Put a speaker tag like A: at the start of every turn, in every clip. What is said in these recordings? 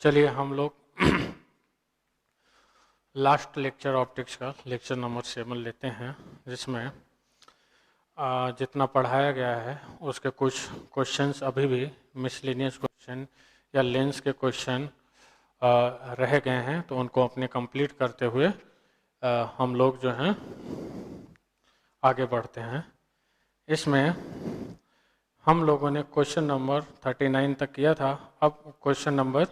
A: चलिए हम लोग लास्ट लेक्चर ऑप्टिक्स का लेक्चर नंबर 7 लेते हैं, जिसमें जितना पढ़ाया गया है उसके कुछ क्वेश्चंस अभी भी मिसलेनियस क्वेश्चन या लेंस के क्वेश्चन रह गए हैं, तो उनको अपने कंप्लीट करते हुए हम लोग जो हैं आगे बढ़ते हैं। इसमें हम लोगों ने क्वेश्चन नंबर 39 तक किया था। अब क्वेश्चन नंबर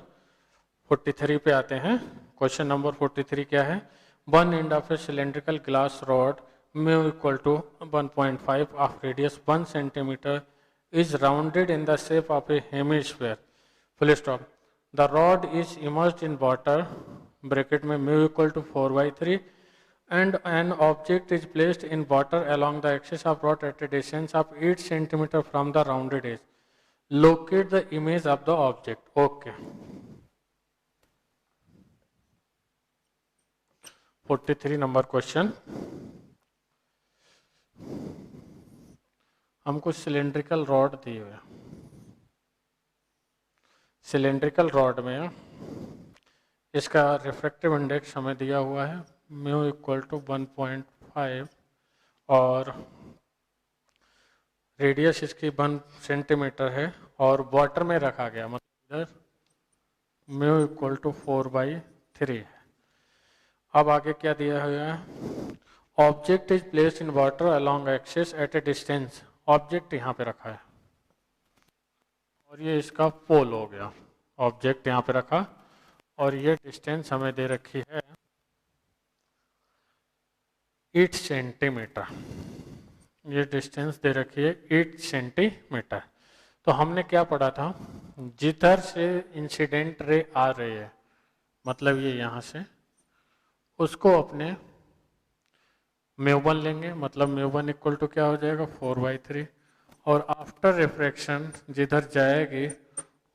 A: 43 पे आते हैं। क्वेश्चन नंबर 43 क्या है? One end of a cylindrical glass rod mu equal to 1.5 of radius 1 centimetre is rounded in the shape of a hemisphere, full stop. The rod is immersed in water, bracket में mu equal to 4/3, and an object is placed in water along the axis of rod at a distance of 8 centimeter from the rounded edge. Locate the image of the object. Okay. 43 number question. हमको cylindrical rod दिए हुए, cylindrical rod में इसका refractive index हमें दिया हुआ है mu equal to 1.5 और रेडियस इसकी 1 सेंटीमीटर है और वाटर में रखा गया, मतलब इधर म्यू इक्वल टू 4/3 है। अब आगे क्या दिया हुआ है? Object is placed in water along axis at A distance. Object यहाँ पे रखा है और ये इसका पोल हो गया। ऑब्जेक्ट यहाँ पे रखा और ये डिस्टेंस हमें दे रखी है 8 सेंटीमीटर। ये डिस्टेंस दे रखी है 8 सेंटीमीटर। तो हमने क्या पढ़ा था? जिधर से इंसिडेंट रे आ रही है, मतलब ये यहाँ से, उसको अपने म्यू1 लेंगे, मतलब म्यू1 इक्वल टू क्या हो जाएगा 4/3, और आफ्टर रिफ्रैक्शन जिधर जाएगी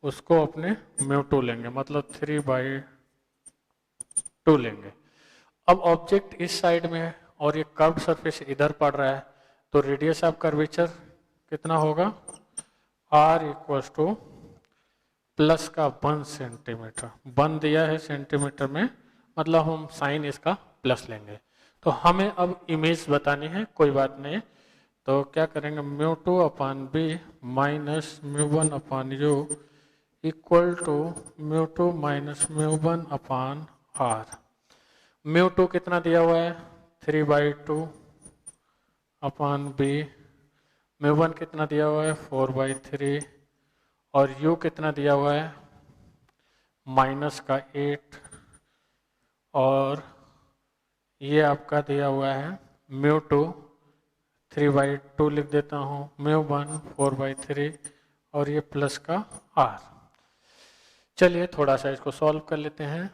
A: उसको अपने म्यू2 लेंगे, मतलब 3/2 लेंगे। अब ऑब्जेक्ट इस साइड में है और ये कर्व्ड सरफेस इधर पड़ रहा है, तो रेडियस ऑफ कर्वेचर कितना होगा? r इक्वल्स टू प्लस का 1 सेंटीमीटर। 1 दिया है सेंटीमीटर में, मतलब हम साइन इसका प्लस लेंगे। तो हमें अब इमेज बतानी है, कोई बात नहीं। तो क्या करेंगे? μ2/b minus μ1/u equal to μ2 minus μ1/r। μ2 कितना दिया हुआ है? 3/2/b। μ1 कितना दिया हुआ है? 4/3। और u कितना दिया हुआ है? माइनस का 8। और ये आपका दिया हुआ है μ2 3/2 लिख देता हूँ, μ1 4/3 और ये प्लस का r। चलिए थोड़ा सा इसको सॉल्व कर लेते हैं।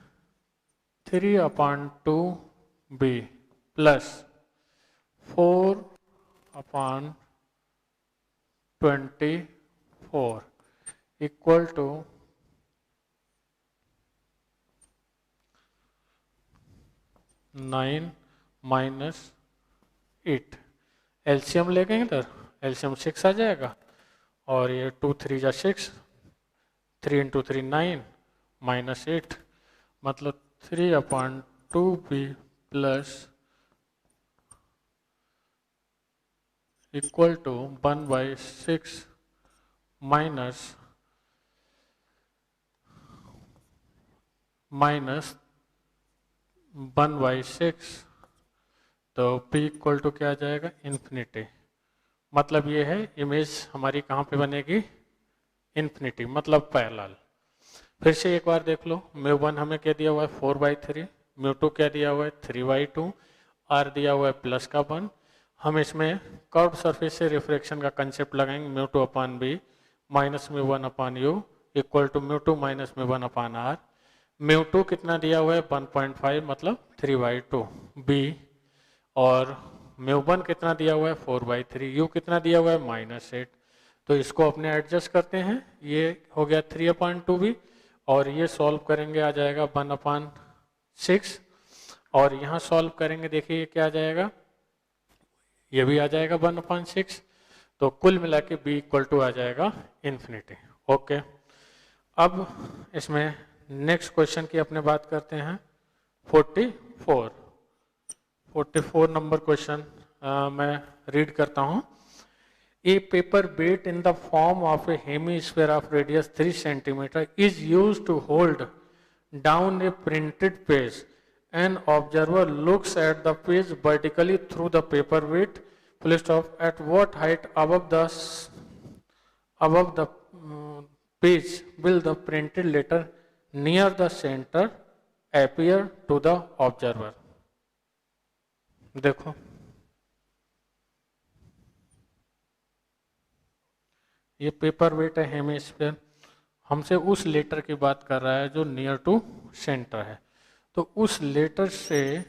A: 3/2b plus 4/24 equal to 9 minus 8। LCM ले गए इधर, एलसीएम 6 आ जाएगा और ये 2 3 जा 6, 3 × 3 9 माइनस 8, मतलब 3/2b plus equal to 1/6 minus 1/6। तो p इक्वल टू क्या आ जाएगा? इन्फिनिटी। मतलब ये है इमेज हमारी कहाँ पे बनेगी? इन्फिनिटी, मतलब पैरेलल। फिर से एक बार देख लो। μ1 हमें क्या दिया हुआ है? 4/3। μ2 क्या दिया हुआ है? 3/2। r दिया हुआ है प्लस का 1। हम इसमें कर्व सरफेस से रिफ्रैक्शन का कंसेप्ट लगाएंगे। μ2/b minus μ1/u equal to μ2 minus μ1/r। μ2 कितना दिया हुआ है? 1.5, मतलब 3/2 b। और μ1 कितना दिया हुआ है? 4/3। u कितना दिया हुआ है? -8। तो इसको अपने एडजस्ट करते हैं। ये हो गया 3/2b और ये सॉल्व करेंगे आ जाएगा 1/6। और यहाँ सॉल्व करेंगे, देखिए क्या आ जाएगा? ये भी आ जाएगा 1/6। तो कुल मिला के b इक्वल टू आ जाएगा इन्फिनिटी। ओके, अब इसमें नेक्स्ट क्वेश्चन की अपने बात करते हैं 44 नंबर क्वेश्चन मैं रीड करता हूँ। A paper weight in the form of a hemisphere of radius 3 centimeter is used to hold down a printed page. An observer looks at the page vertically through the paper weight. Full stop. At what height above the page will the printed letter near the center appear to the observer? देखो ये paper wait है hemisphere, हमसे उस letter की बात कर रहा है जो नियर टू सेंटर है। तो उस लेटर से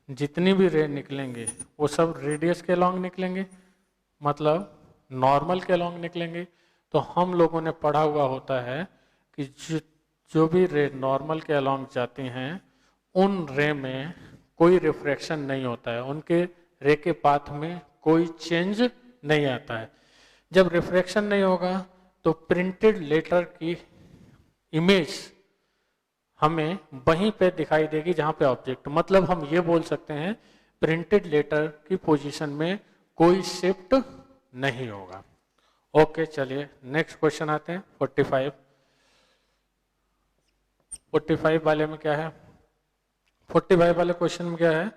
A: जितनी भी रे निकलेंगे वो सब रेडियस के अलॉन्ग निकलेंगे, मतलब नॉर्मल के अलॉन्ग निकलेंगे। तो हम लोगों ने पढ़ा हुआ होता है कि जो भी रे नॉर्मल के अलॉन्ग जाती हैं उन रे में कोई रिफ्रैक्शन नहीं होता है, उनके रे के पाथ में कोई चेंज नहीं आता है। जब रिफ्रैक्शन नहीं होगा तो प्रिंटेड लेटर की इमेज हमें वहीं पे दिखाई देगी जहां पे ऑब्जेक्ट, मतलब हम ये बोल सकते हैं प्रिंटेड लेटर की पोजीशन में कोई शिफ्ट नहीं होगा। ओके चलिए नेक्स्ट क्वेश्चन आते हैं 45 वाले में क्या है। 45 वाले क्वेश्चन में क्या है,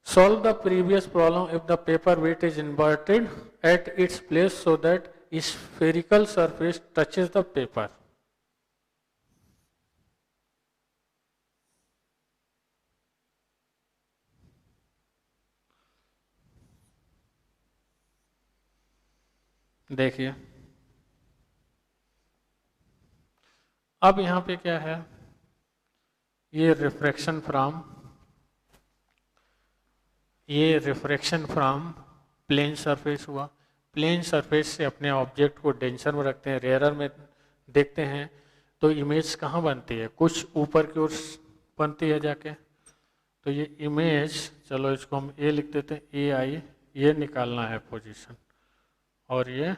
A: solve the previous problem if the paper weight is inverted at its place so that spherical surface touches the paper. देखिए अब यहां पे क्या है, ये रिफ्रैक्शन फ्रॉम प्लेन सरफेस हुआ। प्लेन सरफेस से अपने ऑब्जेक्ट को डेंसर में रखते हैं, रेयरर में देखते हैं तो इमेज कहाँ बनती है, कुछ ऊपर की ओर बनती है जाके। तो ये इमेज, चलो इसको हम ए लिख देते हैं, ए आई, ये निकालना है पोजीशन और ये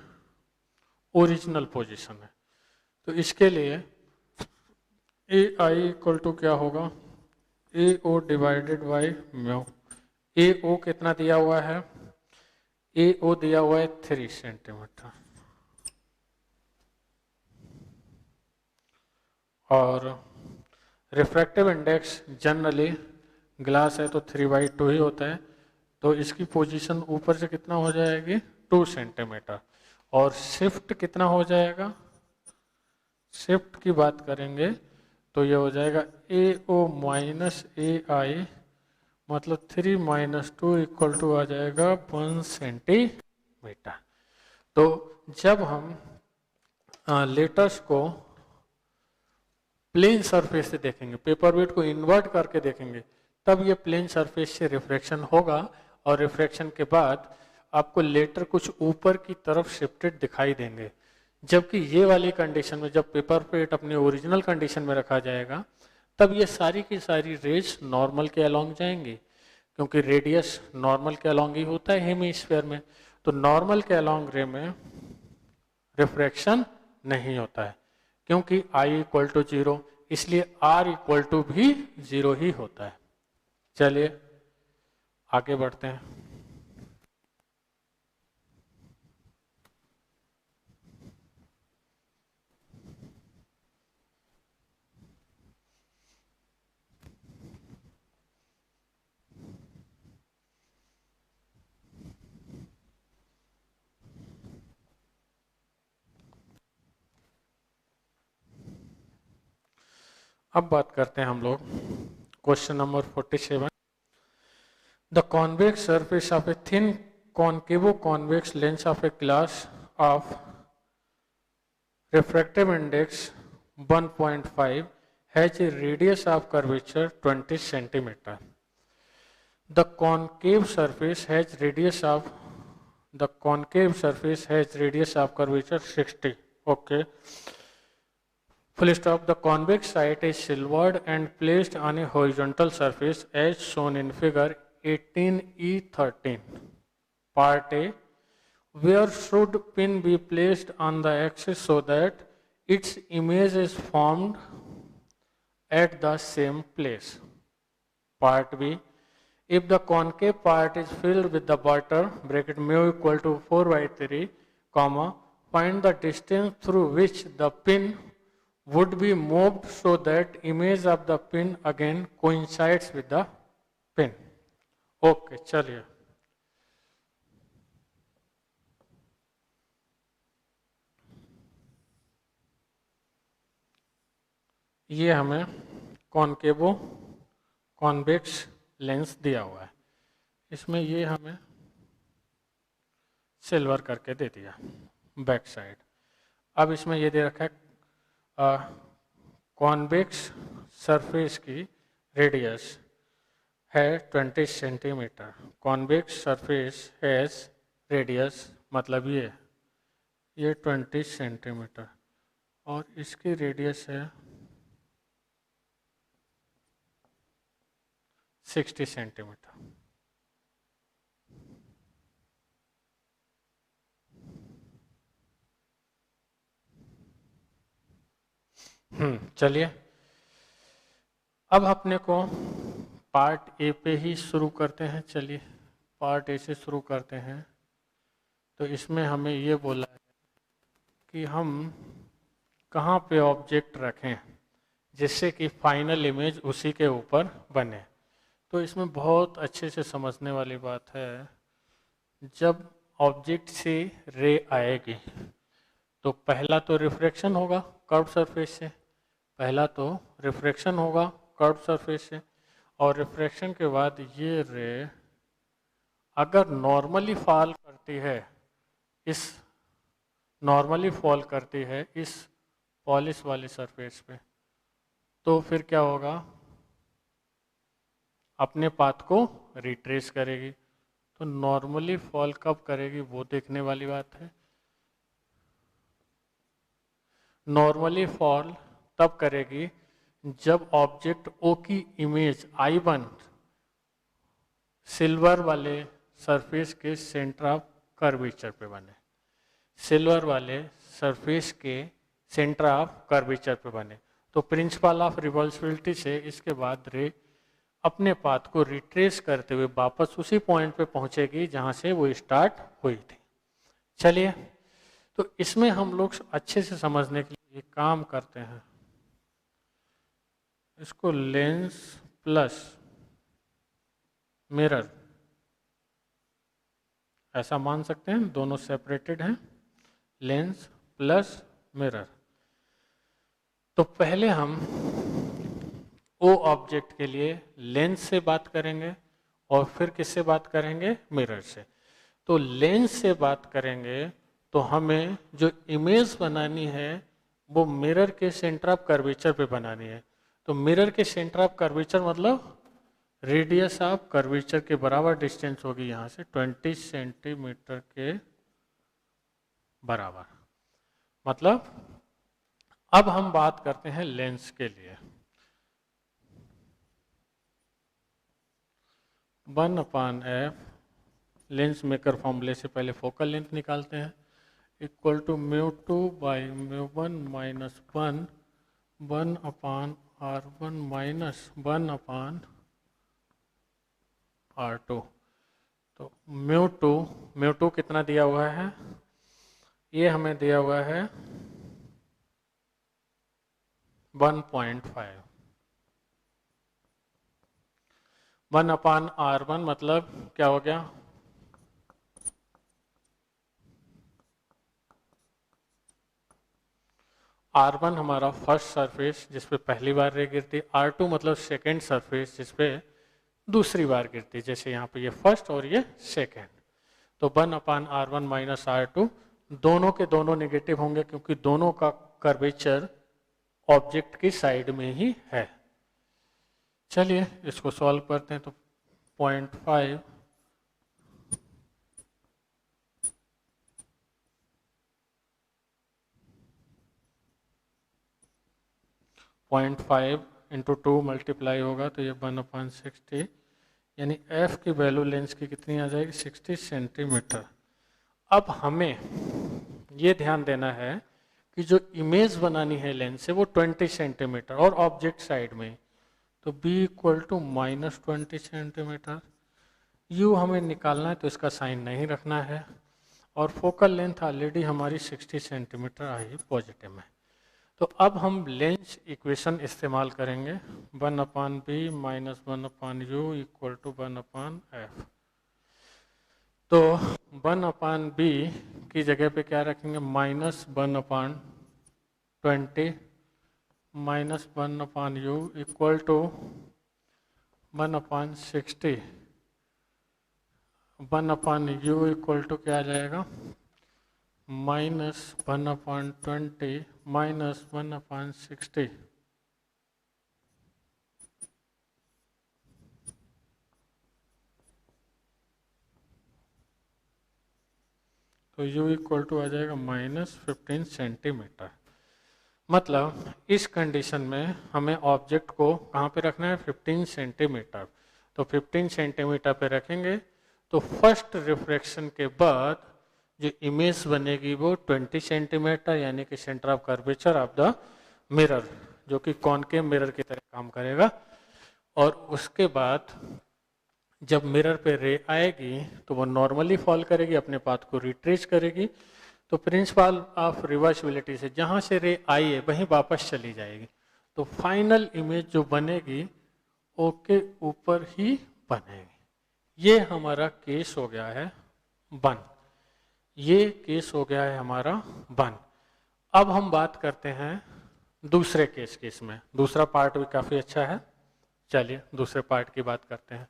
A: ओरिजिनल पोजीशन है। तो इसके लिए ए आई इक्वल टू क्या होगा, ए ओ डिवाइडेड बाई म्यू। ए ओ कितना दिया हुआ है, ए ओ दिया हुआ है 3 सेंटीमीटर और रिफ्रैक्टिव इंडेक्स जनरली ग्लास है तो 3/2 ही होता है। तो इसकी पोजीशन ऊपर से कितना हो जाएगी 2 सेंटीमीटर और शिफ्ट कितना हो जाएगा, शिफ्ट की बात करेंगे तो ये हो जाएगा ए ओ माइनस ए आई, मतलब 3 - 2 इक्वल टू आ जाएगा 1 सेंटीमीटर। तो जब हम लेटर्स को प्लेन सरफेस से देखेंगे, पेपर वेट को इन्वर्ट करके देखेंगे, तब ये प्लेन सरफेस से रिफ्रैक्शन होगा और रिफ्रैक्शन के बाद आपको लेटर कुछ ऊपर की तरफ शिफ्टेड दिखाई देंगे। जबकि ये वाली कंडीशन में जब पेपर वेट अपने ओरिजिनल कंडीशन में रखा जाएगा तब ये सारी की सारी रेज नॉर्मल के अलॉन्ग जाएंगी, क्योंकि रेडियस नॉर्मल के अलॉन्ग ही होता है हेमिस्फीयर में। तो नॉर्मल के अलॉन्ग रे में रिफ्रैक्शन नहीं होता है क्योंकि I इक्वल टू 0, इसलिए R इक्वल टू भी 0 ही होता है। चलिए आगे बढ़ते हैं। अब बात करते हैं हम लोग question number 47। The convex surface of a thin concavo convex lens of a glass of refractive index 1.5 has a radius of curvature 20 centimeter. The concave surface has radius of curvature 60. Okay. Full stop. The convex side is silvered and placed on a horizontal surface as shown in figure 18E13. Part A. Where should pin be placed on the axis so that its image is formed at the same place. Part B, if the concave part is filled with the water, bracket mu equal to 4/3, comma, find the distance through which the pin would be moved so that image of the pin again coincides with the pin. Okay चलिए, ये हमें कॉनकेवो convex lens दिया हुआ है, इसमें ये हमें silver करके दे दिया बैक साइड। अब इसमें ये दे रखा है कॉन्वेक्स सरफेस की रेडियस है 20 centimetre. Convex surface has radius मतलब ये 20 सेंटीमीटर और इसकी रेडियस है 60 सेंटीमीटर। चलिए, अब अपने को पार्ट ए पे ही शुरू करते हैं। चलिए पार्ट ए से शुरू करते हैं। तो इसमें हमें ये बोला है कि हम कहाँ पे ऑब्जेक्ट रखें जिससे कि फाइनल इमेज उसी के ऊपर बने। तो इसमें बहुत अच्छे से समझने वाली बात है, जब ऑब्जेक्ट से रे आएगी तो पहला तो रिफ्रैक्शन होगा कर्व सरफेस से, पहला तो रिफ्रैक्शन होगा कर्व सरफेस से, और रिफ्रैक्शन के बाद ये रे अगर नॉर्मली फॉल करती है इस पॉलिश वाली सरफेस पे, तो फिर क्या होगा, अपने पाथ को रिट्रेस करेगी। तो नॉर्मली फॉल कब करेगी वो देखने वाली बात है। नॉर्मली फॉल तब करेगी जब ऑब्जेक्ट ओ की इमेज I1 सिल्वर वाले सरफेस के सेंटर ऑफ कर्वेचर पे बने, सिल्वर वाले सरफेस के सेंटर ऑफ कर्वेचर पे बने। तो प्रिंसिपल ऑफ रिवर्सिबिलिटी से इसके बाद रे अपने पाथ को रिट्रेस करते हुए वापस उसी पॉइंट पे पहुंचेगी जहां से वो स्टार्ट हुई थी। चलिए, तो इसमें हम लोग अच्छे से समझने के लिए काम करते हैं, इसको लेंस प्लस मिरर ऐसा मान सकते हैं, दोनों सेपरेटेड हैं, लेंस प्लस मिरर। तो पहले हम ओ ऑब्जेक्ट के लिए लेंस से बात करेंगे और फिर किससे बात करेंगे, मिरर से। तो लेंस से बात करेंगे तो हमें जो इमेज बनानी है वो मिरर के सेंटर ऑफ कर्वेचर पे बनानी है। तो मिरर के सेंटर ऑफ कर्वेचर मतलब रेडियस ऑफ कर्वेचर के बराबर डिस्टेंस होगी यहाँ से 20 सेंटीमीटर के बराबर। मतलब अब हम बात करते हैं लेंस के लिए। 1/f लेंस मेकर फॉर्मूले से पहले फोकल लेंथ निकालते हैं, equal to μ2 by μ1 minus 1/r1 minus 1/r2। तो μ2 कितना दिया हुआ है, ये हमें दिया हुआ है 1.5। 1/r1 मतलब क्या हो गया, R1 हमारा फर्स्ट सरफेस जिस पे पहली बार रे गिरती, R2 मतलब सेकेंड सरफेस जिस पे दूसरी बार गिरती, जैसे यहाँ पे ये फर्स्ट और ये सेकेंड। तो 1/r1 माइनस R2 दोनों के दोनों नेगेटिव होंगे क्योंकि दोनों का कर्वेचर ऑब्जेक्ट की साइड में ही है। चलिए इसको सॉल्व करते हैं। तो 0.5 0.5 इंटू 2 मल्टीप्लाई होगा तो ये 1/60, यानी f की वैल्यू लेंस की कितनी आ जाएगी, 60 सेंटीमीटर। अब हमें ये ध्यान देना है कि जो इमेज बनानी है लेंस से वो 20 सेंटीमीटर और ऑब्जेक्ट साइड में, तो b equal to -20 centimetre. u हमें निकालना है तो इसका साइन नहीं रखना है, और फोकल लेंथ ऑलरेडी हमारी 60 सेंटीमीटर आई पॉजिटिव में। तो अब हम लेंस इक्वेशन इस्तेमाल करेंगे, 1/b minus 1/u equal to 1/f। तो 1/b की जगह पे क्या रखेंगे, -1/20 minus 1/u equal to 1/60। 1/u equal to क्या आ जाएगा, -1/20 माइनस 1/60। तो u इक्वल टू आ जाएगा -15 सेंटीमीटर। मतलब इस कंडीशन में हमें ऑब्जेक्ट को कहाँ पे रखना है, 15 सेंटीमीटर। तो 15 सेंटीमीटर पे रखेंगे तो फर्स्ट रिफ्रैक्शन के बाद जो इमेज बनेगी वो 20 सेंटीमीटर, यानी कि centre of curvature of the mirror, जो कि कॉनकेव मिरर की तरह काम करेगा। और उसके बाद जब मिरर पे रे आएगी तो वो नॉर्मली फॉल करेगी, अपने पाथ को रिट्रेस करेगी। तो प्रिंसिपल ऑफ रिवर्सिबिलिटी से जहाँ से रे आई है वहीं वापस चली जाएगी। तो फाइनल इमेज जो बनेगी ओ के ऊपर ही बनेगी। ये हमारा केस हो गया है 1। ये केस हो गया है हमारा 1। अब हम बात करते हैं दूसरे केस की। इसमें दूसरा पार्ट भी काफ़ी अच्छा है, चलिए दूसरे पार्ट की बात करते हैं।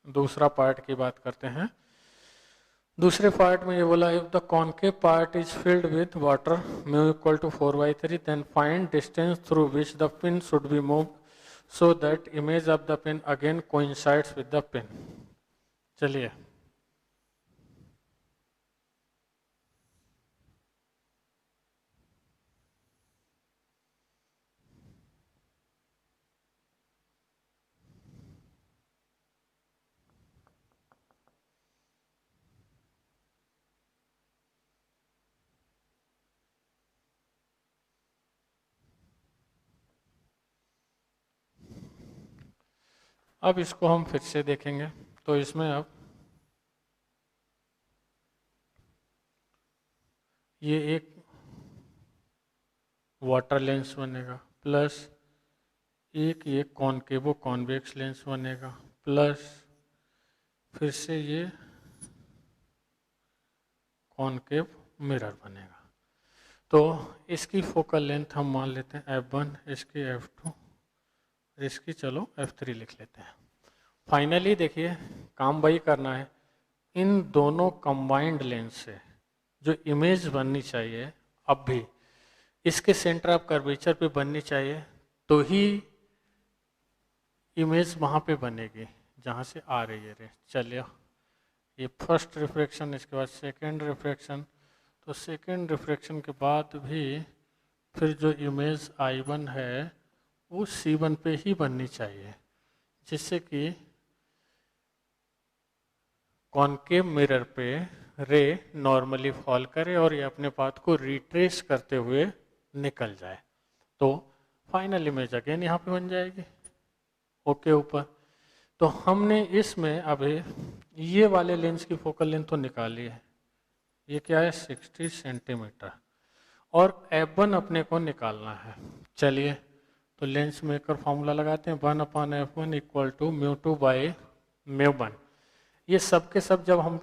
A: दूसरा पार्ट की बात करते हैं। दूसरे पार्ट में ये बोला, if the concave part is filled with water mu equal to 4/3, then find distance through which the pin should be move so that image of the pin again coincides with the pin. चलिए अब इसको हम फिर से देखेंगे। तो इसमें अब ये एक वाटर लेंस बनेगा, प्लस एक ये कॉनकेवो कॉन्वेक्स लेंस बनेगा, प्लस फिर से ये कॉनकेव मिरर बनेगा। तो इसकी फोकल लेंथ हम मान लेते हैं f1, इसकी f2, इसकी चलो f3 लिख लेते हैं। फाइनली देखिए काम वही करना है, इन दोनों कंबाइंड लेंस से जो इमेज बननी चाहिए अब भी इसके सेंटर ऑफ कर्वेचर पे बननी चाहिए, तो ही इमेज वहाँ पे बनेगी जहाँ से आ रही है रे। चलिए ये फर्स्ट रिफ्रैक्शन, इसके बाद सेकेंड रिफ्रैक्शन। तो सेकेंड रिफ्रैक्शन के बाद भी फिर जो इमेज I1 है वो C1 पे ही बननी चाहिए, जिससे कि कॉनकेव मिरर पे रे नॉर्मली फॉल करे और ये अपने पाथ को रिट्रेस करते हुए निकल जाए। तो फाइनल इमेज अगेन यहाँ पे बन जाएगी ओके ऊपर। तो हमने इसमें अभी ये वाले लेंस की फोकल लेंथ तो निकाली है, ये क्या है 60 सेंटीमीटर, और f1 अपने को निकालना है। चलिए तो लेंस मेकर फॉर्मूला लगाते हैं, 1/f1 इक्वल टू μ2/μ1। ये सब के सब जब हम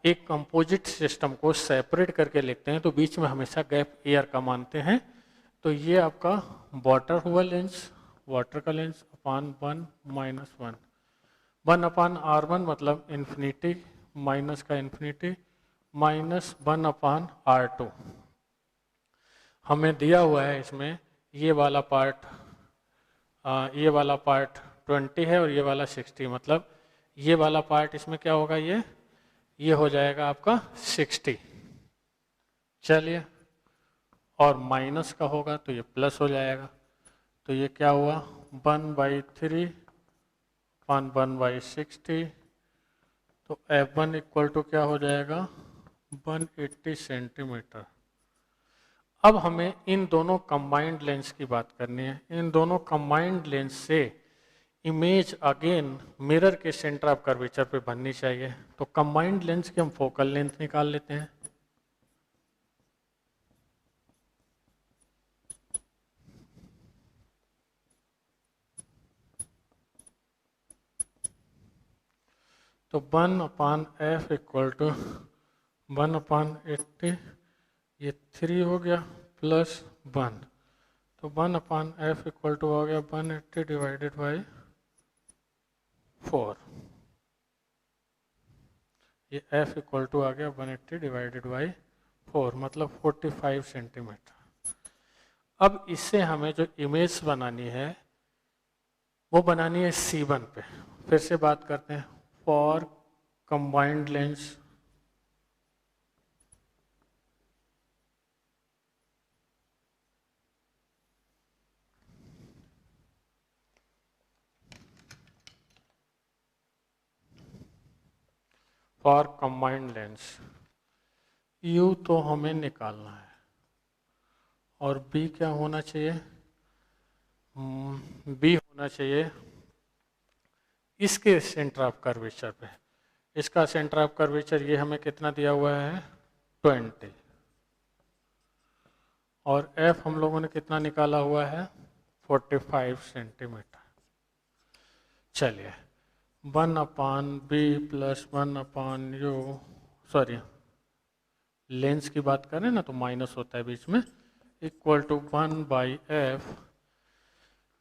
A: एक कंपोजिट सिस्टम को सेपरेट करके लिखते हैं तो बीच में हमेशा गैप एयर का मानते हैं। तो ये आपका वाटर हुआ लेंस, वाटर का लेंस अपान 1 माइनस 1, 1/r1 मतलब इन्फिनिटी, माइनस का इन्फिनिटी, माइनस 1/r2। हमें दिया हुआ है इसमें ये वाला पार्ट ये वाला पार्ट 20 है और ये वाला 60, मतलब ये वाला पार्ट इसमें क्या होगा, ये हो जाएगा आपका 60। चलिए, और माइनस का होगा तो ये प्लस हो जाएगा। तो ये क्या हुआ, 1/3 अपन 1/60। तो F1 इक्वल टू क्या हो जाएगा, 180 सेंटीमीटर। अब हमें इन दोनों कंबाइंड लेंस की बात करनी है। इन दोनों कंबाइंड लेंस से इमेज अगेन मिरर के सेंटर ऑफ कर्वेचर पे बननी चाहिए। तो कंबाइंड लेंस की हम फोकल लेंथ निकाल लेते हैं। तो 1/f इक्वल टू 1/80, ये 3 हो गया प्लस 1, तो 1/f इक्वल टू हो गया 180 डिवाइडेड बाई 4। ये f इक्वल टू आ गया 180 डिवाइडेड बाई 4, मतलब 45 सेंटीमीटर। अब इससे हमें जो इमेज बनानी है वो बनानी है C1 पे। फिर से बात करते हैं, for combined lens for combined lens U तो हमें निकालना है और B क्या होना चाहिए, B होना चाहिए इसके सेंटर ऑफ कर्वेचर पे। इसका सेंटर ऑफ कर्वेचर ये हमें कितना दिया हुआ है, 20, और F हम लोगों ने कितना निकाला हुआ है, 45 सेंटीमीटर। चलिए, 1/b plus 1/u, sorry lens की बात करें ना तो माइनस होता है बीच में, इक्वल टू 1/f।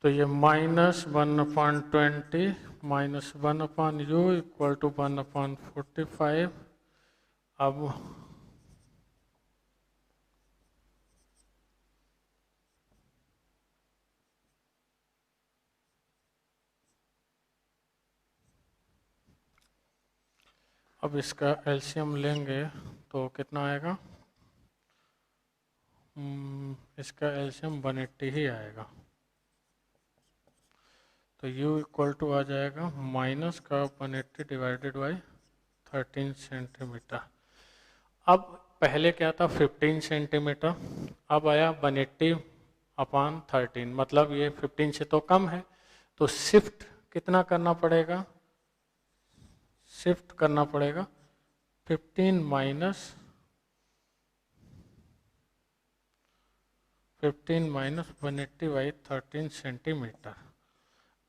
A: तो ये -1/20 माइनस 1/u इक्वल टू 1/45। अब इसका एलसीएम लेंगे तो कितना आएगा, इसका एलसीएम 180 ही आएगा। तो u इक्वल टू आ जाएगा माइनस का 180 डिवाइडेड बाई 13 सेंटीमीटर। अब पहले क्या था 15 सेंटीमीटर, अब आया 180/13, मतलब ये 15 से तो कम है। तो शिफ्ट कितना करना पड़ेगा, शिफ्ट करना पड़ेगा 15 माइनस 180/13 सेंटीमीटर।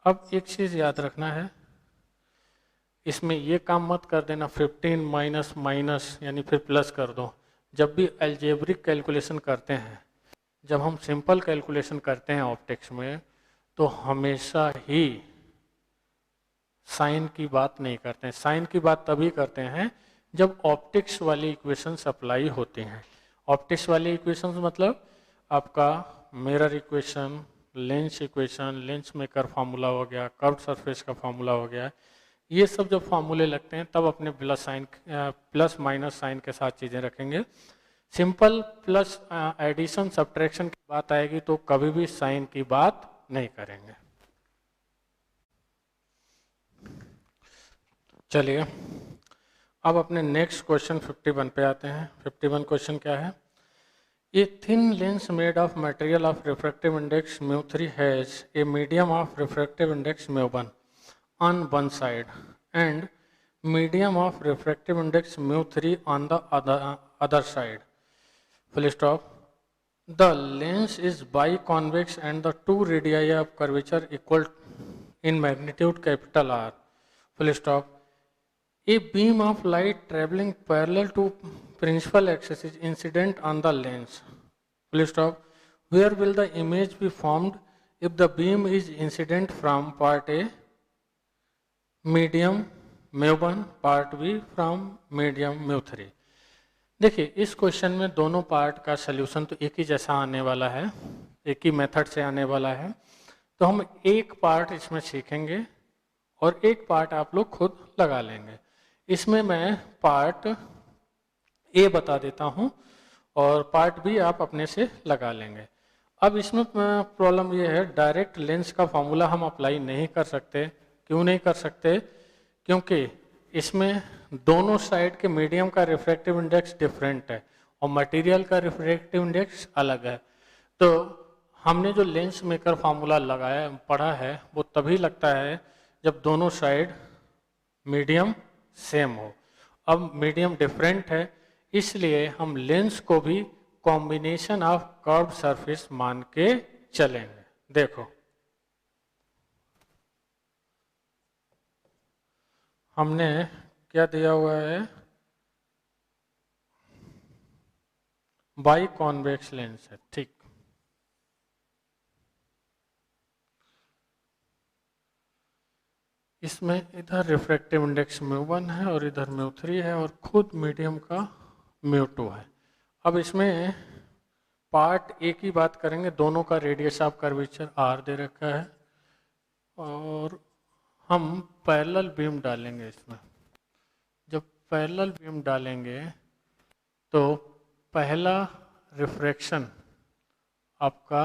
A: अब एक चीज़ याद रखना है, इसमें ये काम मत कर देना 15 माइनस माइनस यानी फिर प्लस कर दो। जब भी अलजेब्रिक कैलकुलेशन करते हैं, जब हम सिंपल कैलकुलेशन करते हैं ऑप्टिक्स में, तो हमेशा ही साइन की बात नहीं करते हैं। साइन की बात तभी करते हैं जब ऑप्टिक्स वाली इक्वेशंस अप्लाई होती हैं। ऑप्टिक्स वाली इक्वेशंस मतलब आपका mirror equation, lens equation, lens maker formula हो गया, कर्व्ड सरफेस का फार्मूला हो गया, ये सब जब फार्मूले लगते हैं तब अपने प्लस माइनस साइन के साथ चीज़ें रखेंगे। सिंपल प्लस एडिशन सब्ट्रैक्शन की बात आएगी तो कभी भी साइन की बात नहीं करेंगे। चलिए, अब अपने नेक्स्ट क्वेश्चन 51 पे आते हैं। 51 क्वेश्चन क्या है, A thin lens made of material of refractive index mu3 has a medium of refractive index mu1 on one side and medium of refractive index mu3 on the other side. Full stop. The lens is biconvex and the two radii of curvature equal in magnitude capital R. Full stop. A beam of light traveling parallel to principal axis is incident on the lens. Full stop. Where will the image be formed if the beam is incident from part A, medium mu1, part B from medium mu3? देखिए, इस question में दोनों part का solution तो एक ही जैसा आने वाला है। एक ही मेथड से आने वाला है। तो हम एक पार्ट इसमें सीखेंगे और एक पार्ट आप लोग खुद लगा लेंगे। इसमें मैं पार्ट ए बता देता हूँ और पार्ट बी आप अपने से लगा लेंगे। अब इसमें प्रॉब्लम ये है, डायरेक्ट लेंस का फॉर्मूला हम अप्लाई नहीं कर सकते। क्यों नहीं कर सकते? क्योंकि इसमें दोनों साइड के मीडियम का रिफ्रैक्टिव इंडेक्स डिफरेंट है और मटेरियल का रिफ्रैक्टिव इंडेक्स अलग है। तो हमने जो लेंस मेकर फार्मूला लगाया पढ़ा है वो तभी लगता है जब दोनों साइड मीडियम सेम हो। अब मीडियम डिफरेंट है, इसलिए हम लेंस को भी कॉम्बिनेशन ऑफ कर्व सरफेस मान के चलेंगे। देखो हमने क्या दिया हुआ है, बाई कॉन्वेक्स लेंस है, ठीक। इसमें इधर रिफ्रैक्टिव इंडेक्स μ1 है और इधर μ3 है और खुद मीडियम का μ2 है। अब इसमें पार्ट ए की बात करेंगे, दोनों का रेडियस ऑफ कर्वेचर r दे रखा है और हम पैरेलल बीम डालेंगे इसमें। जब पैरेलल बीम डालेंगे तो पहला रिफ्रैक्शन आपका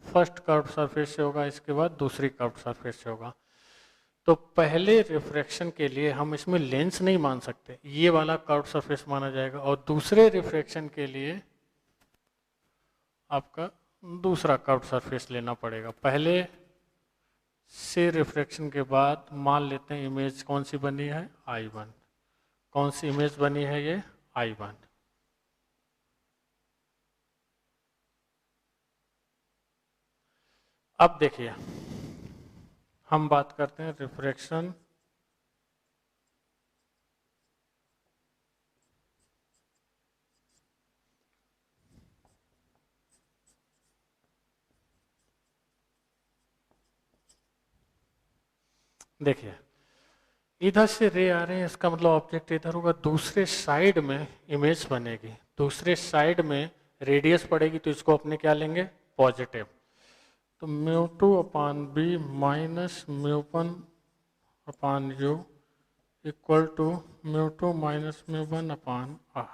A: फर्स्ट कर्व सरफेस से होगा, इसके बाद दूसरी कर्व सरफेस से होगा। तो पहले रिफ्रैक्शन के लिए हम इसमें लेंस नहीं मान सकते, ये वाला कर्व सरफेस माना जाएगा और दूसरे रिफ्रैक्शन के लिए आपका दूसरा कर्व सरफेस लेना पड़ेगा। पहले से रिफ्रैक्शन के बाद मान लेते हैं इमेज कौन सी बनी है, I1। कौन सी इमेज बनी है ये, I1। अब देखिए हम बात करते हैं रिफ्रैक्शन देखिए इधर से रे आ रहे हैं, इसका मतलब ऑब्जेक्ट इधर होगा, दूसरे साइड में इमेज बनेगी, दूसरे साइड में रेडियस पड़ेगी, तो इसको अपने क्या लेंगे, पॉजिटिव। तो μ2 upon b minus μ1 upon u equal to μ2 minus μ1 upon r।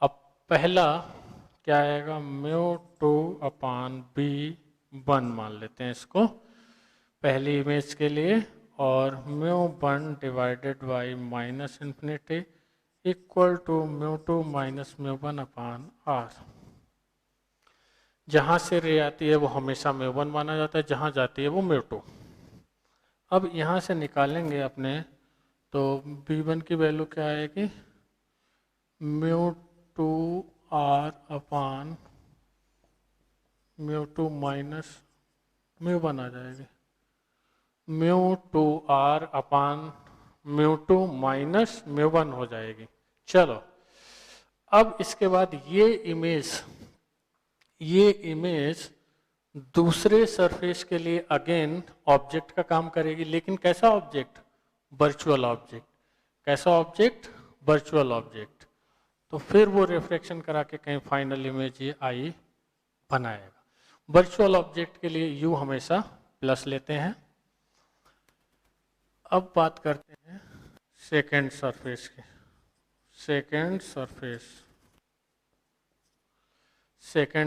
A: अब पहला क्या आएगा, μ2 अपान बी 1 मान लेते हैं इसको पहली इमेज के लिए, और μ1 divided by minus infinity equal to μ2 minus μ1 upon r। जहाँ से रे आती है वो हमेशा μ1 माना जाता है, जहाँ जाती है वो μ2। अब यहाँ से निकालेंगे अपने, तो b1 की वैल्यू क्या आएगी, μ2 r अपान μ2 माइनस μ1 आ जाएगी, μ2 r अपान μ2 माइनस μ1 हो जाएगी। चलो अब इसके बाद ये इमेज दूसरे सरफेस के लिए अगेन ऑब्जेक्ट का काम करेगी, लेकिन कैसा ऑब्जेक्ट, वर्चुअल ऑब्जेक्ट। कैसा ऑब्जेक्ट, वर्चुअल ऑब्जेक्ट। तो फिर वो रिफ्लेक्शन करा के कहीं फाइनल इमेज ये आई बनाएगा। वर्चुअल ऑब्जेक्ट के लिए यू हमेशा प्लस लेते हैं। अब बात करते हैं सेकेंड सरफेस की। सेकेंड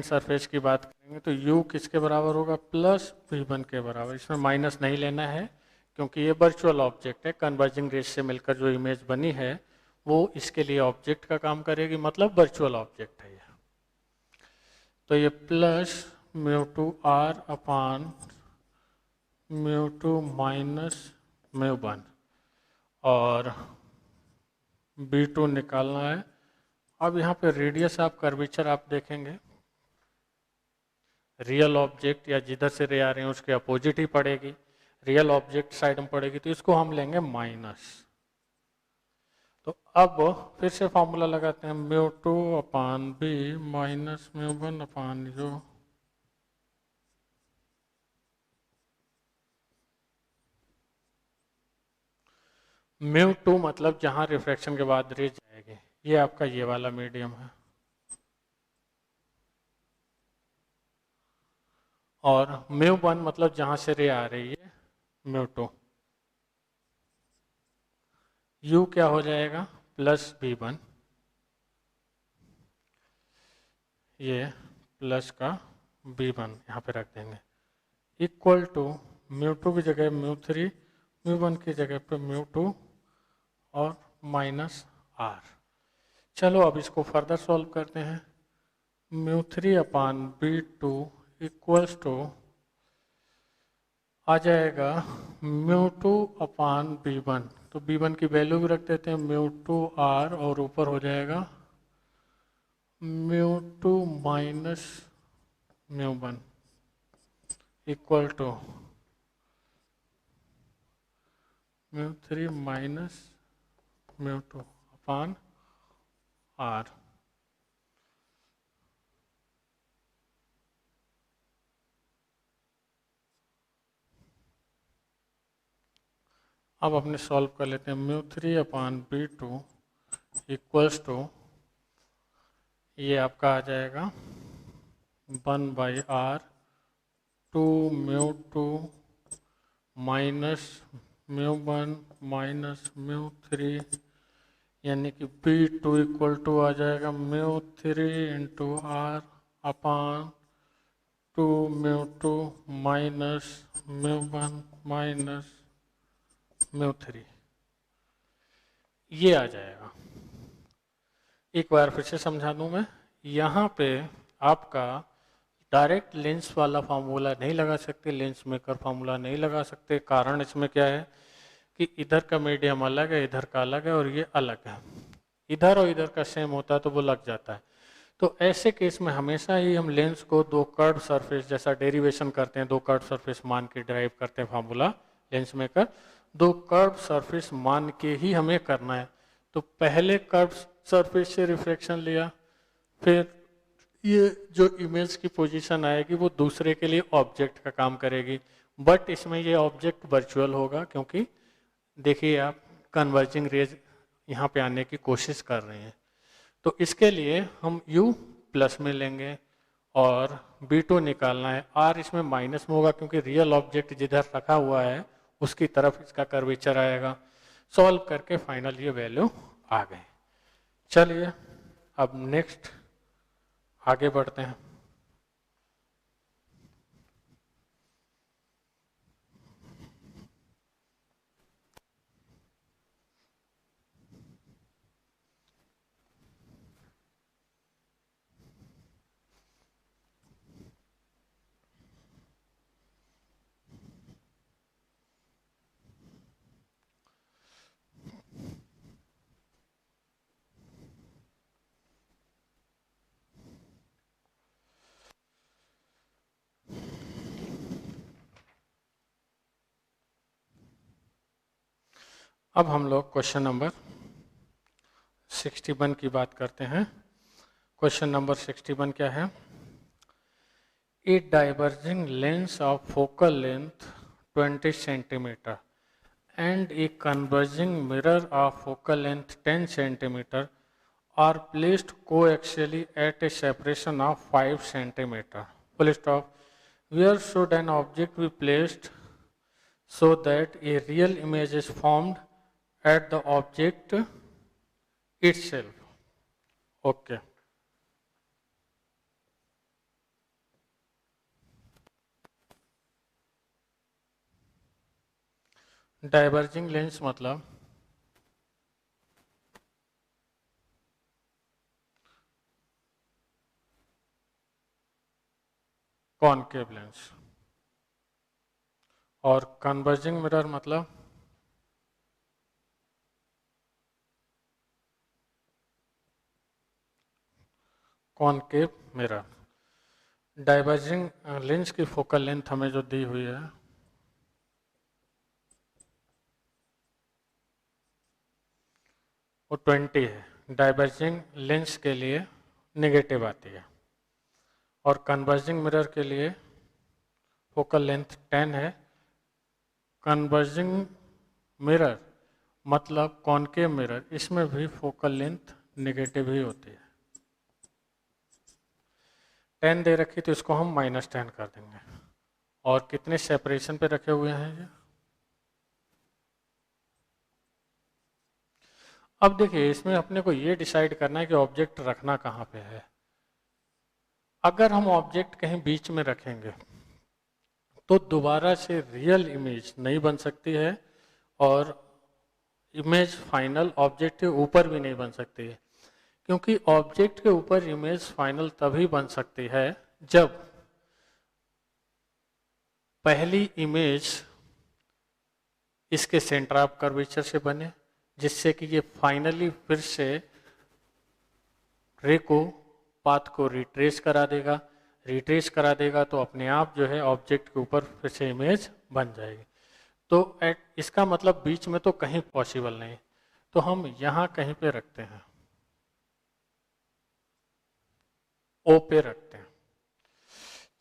A: सरफेस की बात करेंगे तो u किसके बराबर होगा, प्लस v1 के बराबर। इसमें माइनस नहीं लेना है क्योंकि ये वर्चुअल ऑब्जेक्ट है, कन्वर्जिंग रेस से मिलकर जो इमेज बनी है वो इसके लिए ऑब्जेक्ट का काम करेगी, मतलब वर्चुअल ऑब्जेक्ट है ये। तो ये प्लस μ2 r अपान μ2 माइनस μ1 और b2 निकालना है। अब यहाँ पे रेडियस ऑफ कर्वेचर आप देखेंगे, रियल ऑब्जेक्ट या जिधर से रे आ रहे हैं उसके अपोजिट ही पड़ेगी, रियल ऑब्जेक्ट साइड में पड़ेगी, तो इसको हम लेंगे माइनस। तो अब फिर से फॉर्मूला लगाते हैं, μ2 upon b minus μ1 upon you μ2 मतलब जहां रिफ्रैक्शन के बाद रे जाएगी, ये आपका ये वाला मीडियम है। और μ1 मतलब जहां से रे आ रही है μ2, u क्या हो जाएगा प्लस b1, ये प्लस का b1 यहाँ पे रख देंगे, इक्वल टू μ2 की जगह μ3, μ1 की जगह पे μ2 और माइनस r। चलो अब इसको फर्दर सॉल्व करते हैं। μ3 अपान b2 इक्वल्स टू आ जाएगा μ2 अपान b1, तो b1 की वैल्यू भी रख देते हैं μ2 r, और ऊपर हो जाएगा μ2 minus μ1 equal to μ3 minus μ2 upon r। अब अपने सॉल्व कर लेते हैं। μ3 अपान b2 इक्वल्स टू ये आपका आ जाएगा 1/r 2 μ2 माइनस μ1 माइनस μ3, यानी कि b2 इक्वल टू आ जाएगा μ3 इंटू r अपान 2 μ2 माइनस μ1 माइनस μ3, ये आ जाएगा। एक बार फिर से समझा दूं मैं, यहाँ पे आपका डायरेक्ट लेंस वाला फार्मूला नहीं लगा सकते, लेंस मेकर फार्मूला नहीं लगा सकते। कारण इसमें क्या है कि इधर का मीडियम अलग है, इधर का अलग है और ये अलग है। इधर और इधर का सेम होता है तो वो लग जाता है। तो ऐसे केस में हमेशा ही हम लेंस को दो कर्व सरफेस जैसा डेरिवेशन करते हैं, दो कर्व सरफेस मान के ड्राइव करते हैं फार्मूला लेंस मेकर, दो कर्व सरफेस मान के ही हमें करना है। तो पहले कर्व सरफेस से रिफ्लेक्शन लिया, फिर ये जो इमेज की पोजीशन आएगी वो दूसरे के लिए ऑब्जेक्ट का काम करेगी, बट इसमें ये ऑब्जेक्ट वर्चुअल होगा, क्योंकि देखिए आप कन्वर्जिंग रेज यहाँ पे आने की कोशिश कर रहे हैं। तो इसके लिए हम u प्लस में लेंगे और b2 निकालना है। r इसमें माइनस में होगा क्योंकि रियल ऑब्जेक्ट जिधर रखा हुआ है उसकी तरफ इसका कर्वेचर आएगा। सॉल्व करके फाइनल ये वैल्यू आ गए। चलिए अब नेक्स्ट आगे बढ़ते हैं। अब हम लोग क्वेश्चन नंबर 61 की बात करते हैं। क्वेश्चन नंबर 61 क्या है? ए diverging lens of focal length 20 centimetre and a converging mirror of focal length 10 centimeter are placed coaxially at a separation of 5 centimeter. Full stop. Where should an object be placed so that a real image is formed at the object itself? Okay. Diverging lens मतलब concave lens, और converging mirror मतलब concave mirror. Diverging lens की focal length हमें जो दी हुई है वो 20 है। डाइवर्जिंग लेंस के लिए नेगेटिव आती है, और कन्वर्जिंग मिरर के लिए फोकल लेंथ 10 है। कन्वर्जिंग मिरर मतलब कॉनकेव मिरर, इसमें भी फोकल लेंथ नेगेटिव ही होती है। 10 दे रखी तो इसको हम -10 कर देंगे। और कितने सेपरेशन पे रखे हुए हैं ये। अब देखिए इसमें अपने को ये डिसाइड करना है कि ऑब्जेक्ट रखना कहाँ पे है। अगर हम ऑब्जेक्ट कहीं बीच में रखेंगे तो दोबारा से रियल इमेज नहीं बन सकती है और इमेज फाइनल ऑब्जेक्ट के ऊपर भी नहीं बन सकती है, क्योंकि ऑब्जेक्ट के ऊपर इमेज फाइनल तभी बन सकती है जब पहली इमेज इसके सेंटर ऑफ कर्वेचर से बने, जिससे कि ये फाइनली फिर से रे को पाथ को रिट्रेस करा देगा। रिट्रेस करा देगा तो अपने आप जो है ऑब्जेक्ट के ऊपर फिर से इमेज बन जाएगी। तो इसका मतलब बीच में तो कहीं पॉसिबल नहीं, तो हम यहाँ कहीं पे रखते हैं, ओ पे रखते हैं।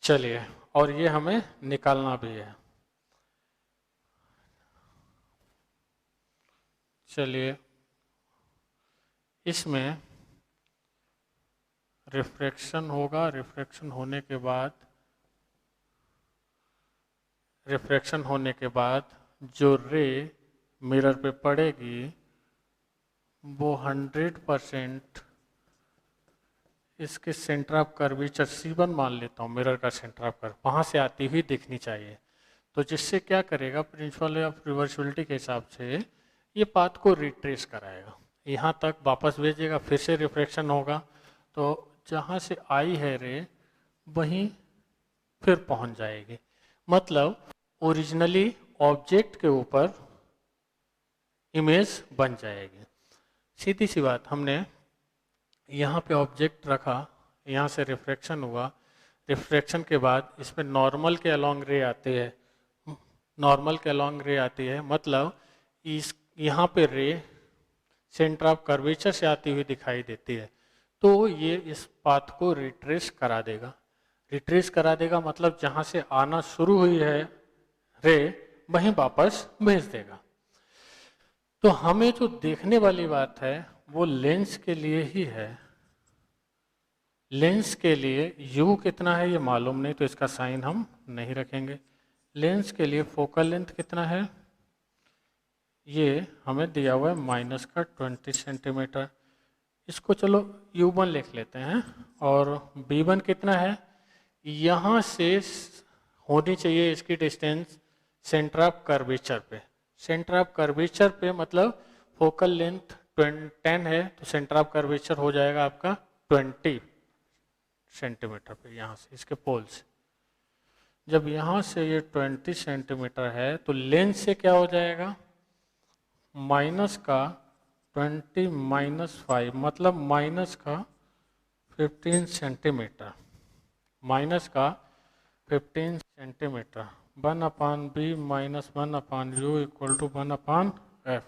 A: चलिए, और ये हमें निकालना भी है। चलिए, इसमें रिफ्रैक्शन होगा, रिफ्रैक्शन होने के बाद जो रे मिरर पे पड़ेगी वो 100% इसके सेंटर ऑफ कर्वेचर C1 मान लेता हूँ, मिरर का सेंटर ऑफ कर्व वहाँ से आती हुई दिखनी चाहिए। तो जिससे क्या करेगा, प्रिंसिपल ऑफ रिवर्सिबिलिटी के हिसाब से ये पाथ को रिट्रेस कराएगा, यहाँ तक वापस भेजेगा, फिर से रिफ्रैक्शन होगा, तो जहाँ से आई है रे वहीं फिर पहुँच जाएगी। मतलब ओरिजिनली ऑब्जेक्ट के ऊपर इमेज बन जाएगी। सीधी सी बात, हमने यहाँ पे ऑब्जेक्ट रखा, यहाँ से रिफ्रैक्शन हुआ, रिफ्रैक्शन के बाद इस पर नॉर्मल के अलॉन्ग रे आती है, नॉर्मल के अलॉन्ग रे आती है, मतलब इस यहाँ पे रे सेंटर ऑफ कर्वेचर से आती हुई दिखाई देती है, तो ये इस पाथ को रिट्रेस करा देगा। रिट्रेस करा देगा मतलब जहाँ से आना शुरू हुई है रे वहीं वापस भेज देगा। तो हमें जो देखने वाली बात है वो लेंस के लिए ही है। लेंस के लिए u कितना है ये मालूम नहीं, तो इसका साइन हम नहीं रखेंगे। लेंस के लिए फोकल लेंथ कितना है ये हमें दिया हुआ है -20 सेंटीमीटर। इसको चलो u1 लिख लेते हैं। और b1 कितना है, यहाँ से होनी चाहिए इसकी डिस्टेंस सेंटर ऑफ कर्वेचर पे। सेंटर ऑफ कर्वेचर पे मतलब फोकल लेंथ 10 है, तो सेंटर ऑफ कर्वेचर हो जाएगा आपका 20 सेंटीमीटर पे, यहाँ से इसके पोल से। जब यहाँ से ये 20 सेंटीमीटर है तो लेंस से क्या हो जाएगा, माइनस का 20 -5 मतलब माइनस का 15 सेंटीमीटर, माइनस का 15 सेंटीमीटर। 1/b - 1/u = 1/f।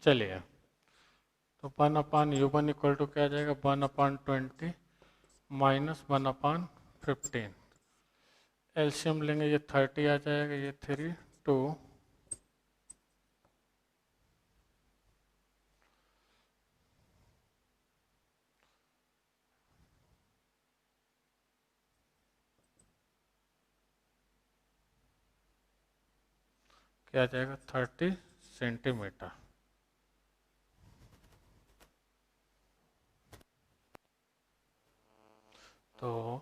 A: चलिए, तो 1/u1 = क्या आ जाएगा, 1/20 - 1/15। एलसीएम लेंगे, ये 30 आ जाएगा, ये 3 2 क्या आ जाएगा 30 सेंटीमीटर। तो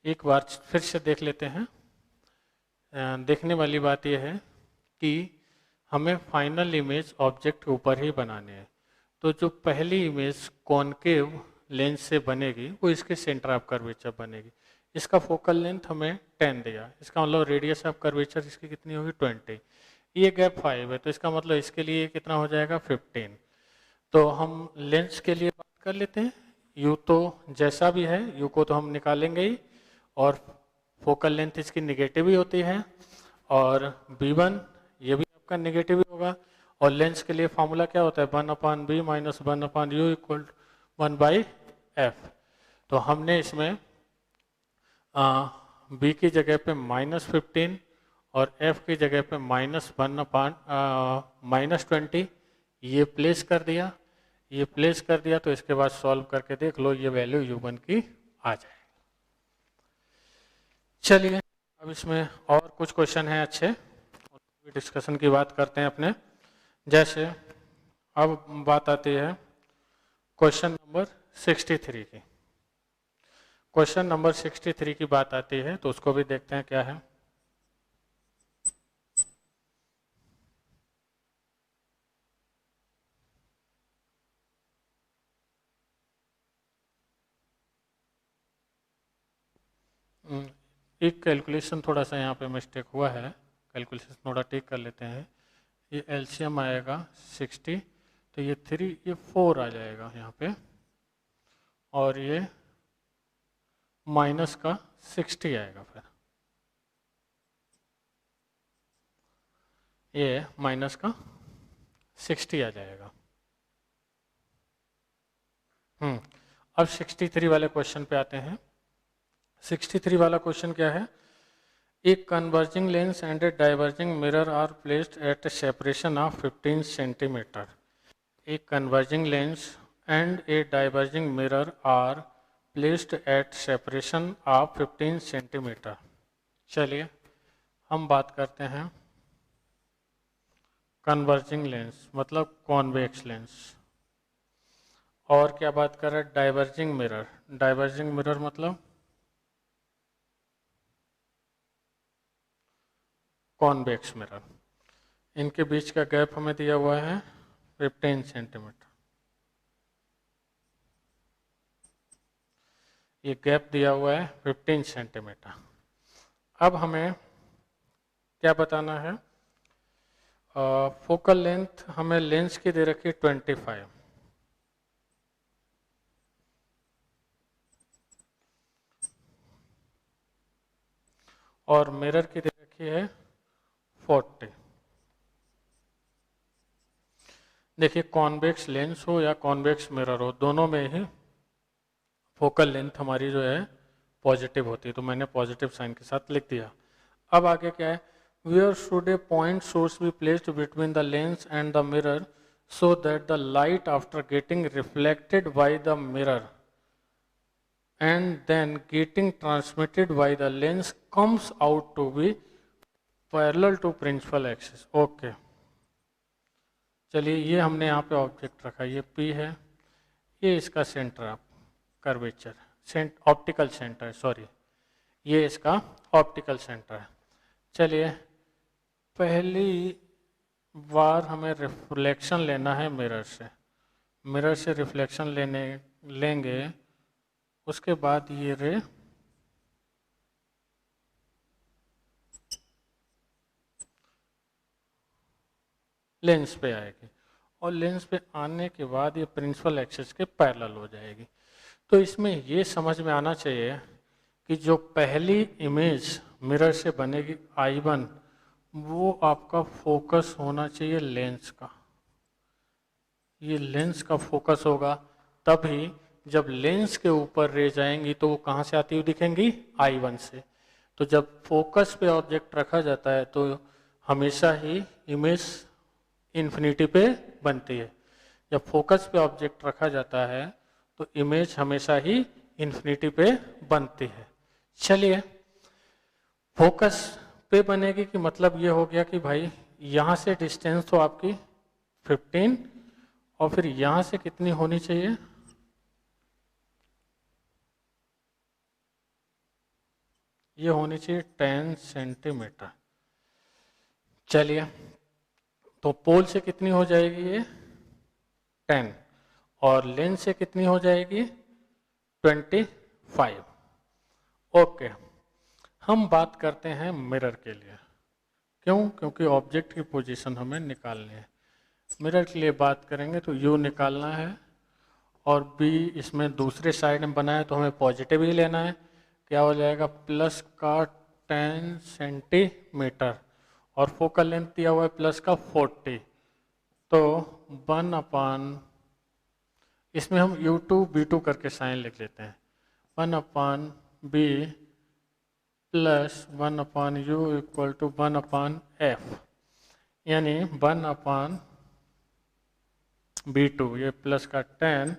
A: एक बार फिर से देख लेते हैं। देखने वाली बात यह है कि हमें फाइनल इमेज ऑब्जेक्ट के ऊपर ही बनानी है। तो जो पहली इमेज कॉनकेव लेंस से बनेगी वो इसके सेंटर ऑफ कर्वेचर बनेगी। इसका फोकल लेंथ हमें 10 दिया, इसका मतलब रेडियस ऑफ कर्वेचर इसकी कितनी होगी 20। ये गैप 5 है, तो इसका मतलब इसके लिए कितना हो जाएगा 15। तो हम लेंस के लिए बात कर लेते हैं। यू तो जैसा भी है यू को तो हम निकालेंगे ही, और फोकल लेंथ इसकी निगेटिव ही होती है, और b1 ये भी आपका निगेटिव ही होगा। और लेंस के लिए फॉर्मूला क्या होता है, 1/b - 1/u = 1/f। तो हमने इसमें b की जगह पे -15 और f की जगह पे -20 ये प्लेस कर दिया। ये प्लेस कर दिया तो इसके बाद सॉल्व करके देख लो, ये वैल्यू u1 की आ जाएगी। चलिए अब इसमें और कुछ क्वेश्चन हैं अच्छे, डिस्कशन की बात करते हैं अपने। जैसे अब बात आती है क्वेश्चन नंबर 63 की। क्वेश्चन नंबर 63 की बात आती है तो उसको भी देखते हैं क्या है। एक कैलकुलेशन थोड़ा सा यहाँ पे मिस्टेक हुआ है, कैलकुलेशन थोड़ा ठीक कर लेते हैं। ये एलसीएम आएगा 60, तो ये 3 ये 4 आ जाएगा यहाँ पे, और ये माइनस का 60 आएगा, फिर ये माइनस का 60 आ जाएगा। अब 63 वाले क्वेश्चन पे आते हैं। 63 वाला क्वेश्चन क्या है? एक converging lens and a diverging mirror are placed at a separation of 15 centimetre. एक converging lens and a diverging mirror are placed at separation of 15 centimetre. चलिए हम बात करते हैं कन्वर्जिंग लेंस मतलब कॉन्वेक्स लेंस, और क्या बात कर रहे हैं डाइवर्जिंग मिरर। डाइवर्जिंग मिरर मतलब कॉन्वेक्स मिरर। इनके बीच का गैप हमें दिया हुआ है 15 सेंटीमीटर। ये गैप दिया हुआ है 15 सेंटीमीटर। अब हमें क्या बताना है? फोकल लेंथ हमें लेंस की दे रखी है 25, और मिरर की दे रखी है 40। देखिए कॉन्वेक्स लेंस हो या कॉन्वेक्स मिरर हो, दोनों में ही फोकल लेंथ हमारी जो है पॉजिटिव होती है, तो मैंने पॉजिटिव साइन के साथ लिख दिया। अब आगे क्या है? Where should a point source be placed between the lens and the mirror so that the light after getting reflected by the mirror and then getting transmitted by the lens comes out to be parallel to principal axis। Okay, चलिए ये हमने यहाँ पे object रखा, ये P है, ये इसका centre of curvature optical centre, sorry ये इसका ऑप्टिकल सेंटर है। चलिए पहली बार हमें रिफ्लेक्शन लेना है मिरर से, मिरर से रिफ्लेक्शन लेंगे, उसके बाद ये रे लेंस पे आएगी, और लेंस पे आने के बाद ये प्रिंसिपल एक्सिस के पैरेलल हो जाएगी। तो इसमें ये समझ में आना चाहिए कि जो पहली इमेज मिरर से बनेगी I1, वो आपका फोकस होना चाहिए लेंस का। ये लेंस का फोकस होगा, तभी जब लेंस के ऊपर रे जाएंगी तो वो कहाँ से आती हुई दिखेंगी? I1 से। तो जब फोकस पे ऑब्जेक्ट रखा जाता है तो हमेशा ही इमेज इन्फिनिटी पे बनती है। जब फोकस पे ऑब्जेक्ट रखा जाता है तो इमेज हमेशा ही इन्फिनिटी पे बनती है। चलिए फोकस पे बनेगी कि मतलब ये हो गया कि भाई यहाँ से डिस्टेंस तो आपकी 15, और फिर यहाँ से कितनी होनी चाहिए? ये होनी चाहिए 10 सेंटीमीटर। चलिए तो पोल से कितनी हो जाएगी? ये 10, और लेंस से कितनी हो जाएगी? 25। ओके, हम बात करते हैं मिरर के लिए। क्यों? क्योंकि ऑब्जेक्ट की पोजीशन हमें निकालनी है। मिरर के लिए बात करेंगे तो U निकालना है, और B इसमें दूसरे साइड में बना है तो हमें पॉजिटिव ही लेना है। क्या हो जाएगा? प्लस का 10 सेंटीमीटर, और फोकल लेंथ दिया हुआ है प्लस का 40, तो 1/, इसमें हम U2 B2 करके साइन लिख लेते हैं। 1/B plus 1/U equal to 1/F, यानी 1/B2 ये प्लस का 10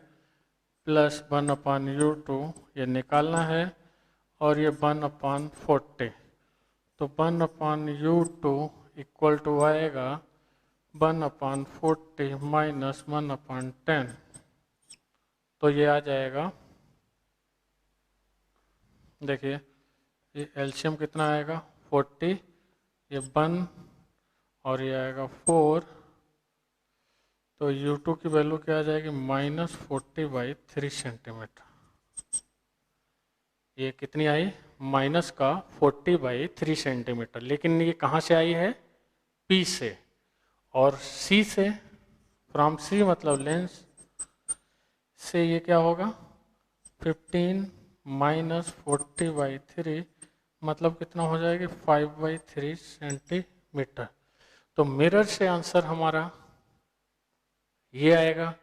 A: प्लस 1/U2 ये निकालना है, और ये 1/40, तो 1/U2 इक्वल टू आएगा 1/40 माइनस 1/10, तो ये आ जाएगा, देखिए ये एलसीएम कितना आएगा 40, ये 1 और ये आएगा 4, तो U2 की वैल्यू क्या आ जाएगी -40/3 सेंटीमीटर। ये कितनी आई माइनस का 40/3 सेंटीमीटर, लेकिन ये कहाँ से आई है P से, और C से, फ्रॉम C मतलब लेंस से ये क्या होगा 15 माइनस 40/3 मतलब कितना हो जाएगी 5/3 सेंटीमीटर। तो मिरर से आंसर हमारा ये आएगा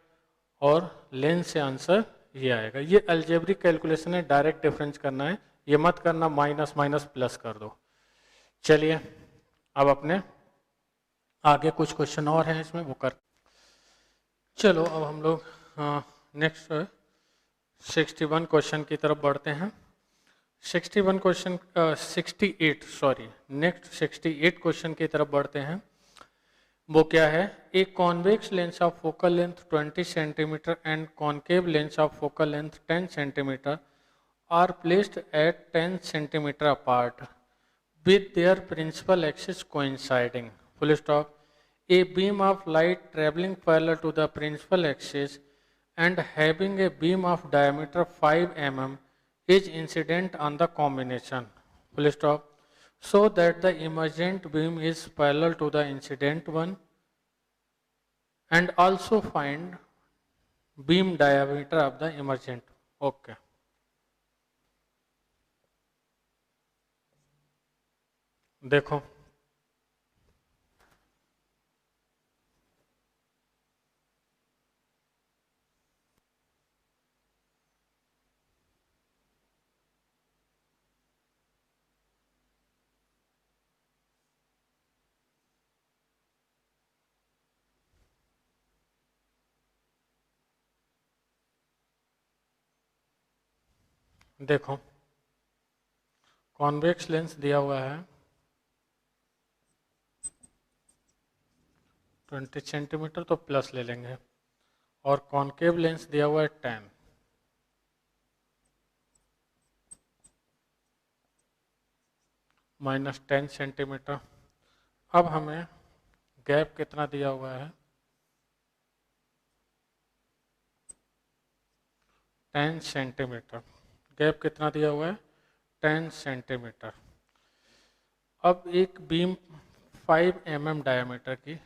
A: और लेंस से आंसर ये आएगा। ये अलजेब्रिक कैलकुलेशन है, डायरेक्ट डिफरेंस करना है, ये मत करना माइनस माइनस प्लस कर दो। चलिए अब अपने आगे कुछ क्वेश्चन और हैं इसमें वो कर, चलो अब हम लोग नेक्स्ट 61 क्वेश्चन की तरफ बढ़ते हैं। 61 क्वेश्चन 68 सॉरी नेक्स्ट 68 क्वेश्चन की तरफ बढ़ते हैं। वो क्या है, a convex lens of focal length 20 centimetre and concave lens of focal length 10 centimetre are placed at 10 centimetre apart with their principal axis coinciding, full stop. A beam of light traveling parallel to the principal axis and having a beam of diameter 5 mm is incident on the combination, full stop, so that the emergent beam is parallel to the incident one, and also find beam diameter of the emergent. Okay. देखो देखो convex lens दिया हुआ है 20 centimetre, तो plus ले लेंगे, और concave lens दिया हुआ है 10, -10 सेंटीमीटर। अब हमें गैप कितना दिया हुआ है 10 सेंटीमीटर, गैप कितना दिया हुआ है 10 सेंटीमीटर। अब एक बीम 5 mm डायमीटर की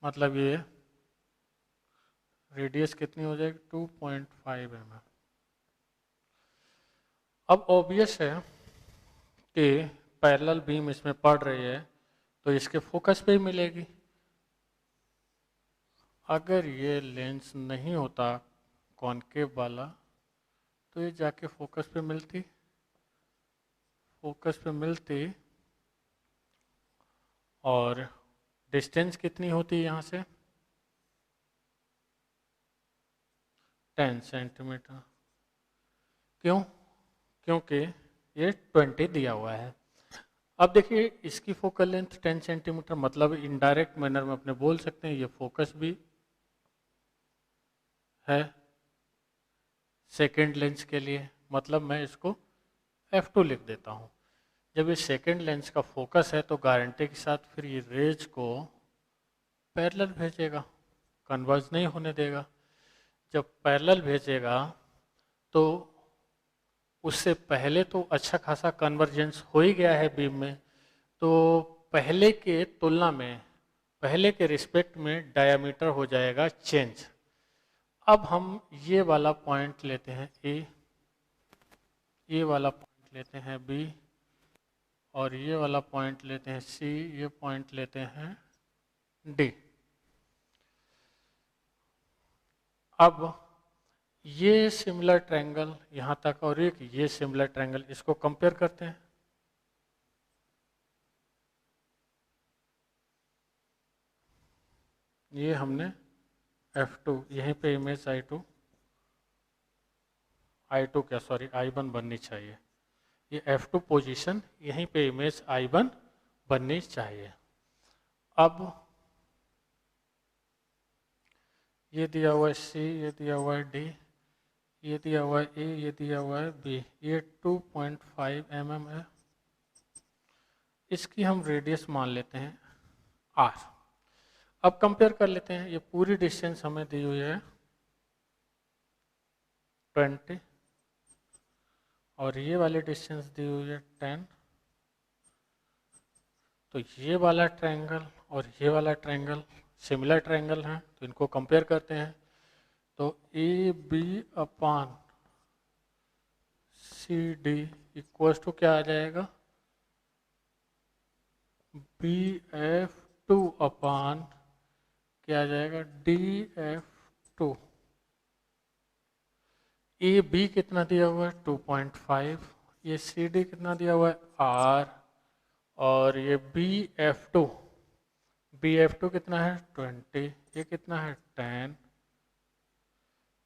A: मतलब ये रेडियस कितनी हो जाएगी 2.5 mm। अब ऑब्वियस है कि पैरेलल बीम इसमें पड़ रही है तो इसके फोकस पे ही मिलेगी। अगर ये लेंस नहीं होता कॉन्केव वाला तो ये जाके फोकस पे मिलती, और डिस्टेंस कितनी होती है यहाँ से 10 सेंटीमीटर। क्यों? क्योंकि ये 20 दिया हुआ है। अब देखिए इसकी फोकल लेंथ 10 सेंटीमीटर, मतलब इनडायरेक्ट मैनर में अपने बोल सकते हैं ये फोकस भी है सेकेंड लेंस के लिए, मतलब मैं इसको F2 लिख देता हूँ। जब ये सेकेंड लेंस का फोकस है तो गारंटी के साथ फिर ये रेज को पैरेलल भेजेगा, कन्वर्ज नहीं होने देगा। जब पैरेलल भेजेगा तो उससे पहले तो अच्छा खासा कन्वर्जेंस हो ही गया है बीम में, तो पहले के तुलना में, पहले के रिस्पेक्ट में डायामीटर हो जाएगा चेंज। अब हम ये वाला पॉइंट लेते हैं ए वाला पॉइंट पॉइंट लेते हैं बी, और ये वाला पॉइंट लेते हैं सी, ये पॉइंट लेते हैं डी। अब ये सिमिलर ट्रायंगल यहाँ तक और एक ये सिमिलर ट्रायंगल, इसको कंपेयर करते हैं। ये हमने F2, यहीं पे इमेज I2 क्या सॉरी I1 बननी चाहिए। ये F2 पोजीशन, यहीं पे इमेज I1 बननी चाहिए। अब ये दिया हुआ है C, ये दिया हुआ है D, ये दिया हुआ है A, ये दिया हुआ है B। ये 2.5 mm है। इसकी हम रेडियस मान लेते हैं R। अब कंपेयर कर लेते हैं। ये पूरी डिस्टेंस हमें दी हुई है 20, और ये वाली डिस्टेंस दी हुई है 10। तो ये वाला ट्रायंगल और ये वाला ट्रायंगल सिमिलर ट्रायंगल हैं, तो इनको कंपेयर करते हैं। तो A B upon C D equal to क्या आ जाएगा, बी एफ टू अपान क्या आ जाएगा, D F two. A B कितना दिया हुआ है 2.5, ये सी डी कितना दिया हुआ है आर, और ये बी एफ टू कितना है 20, ये कितना है 10।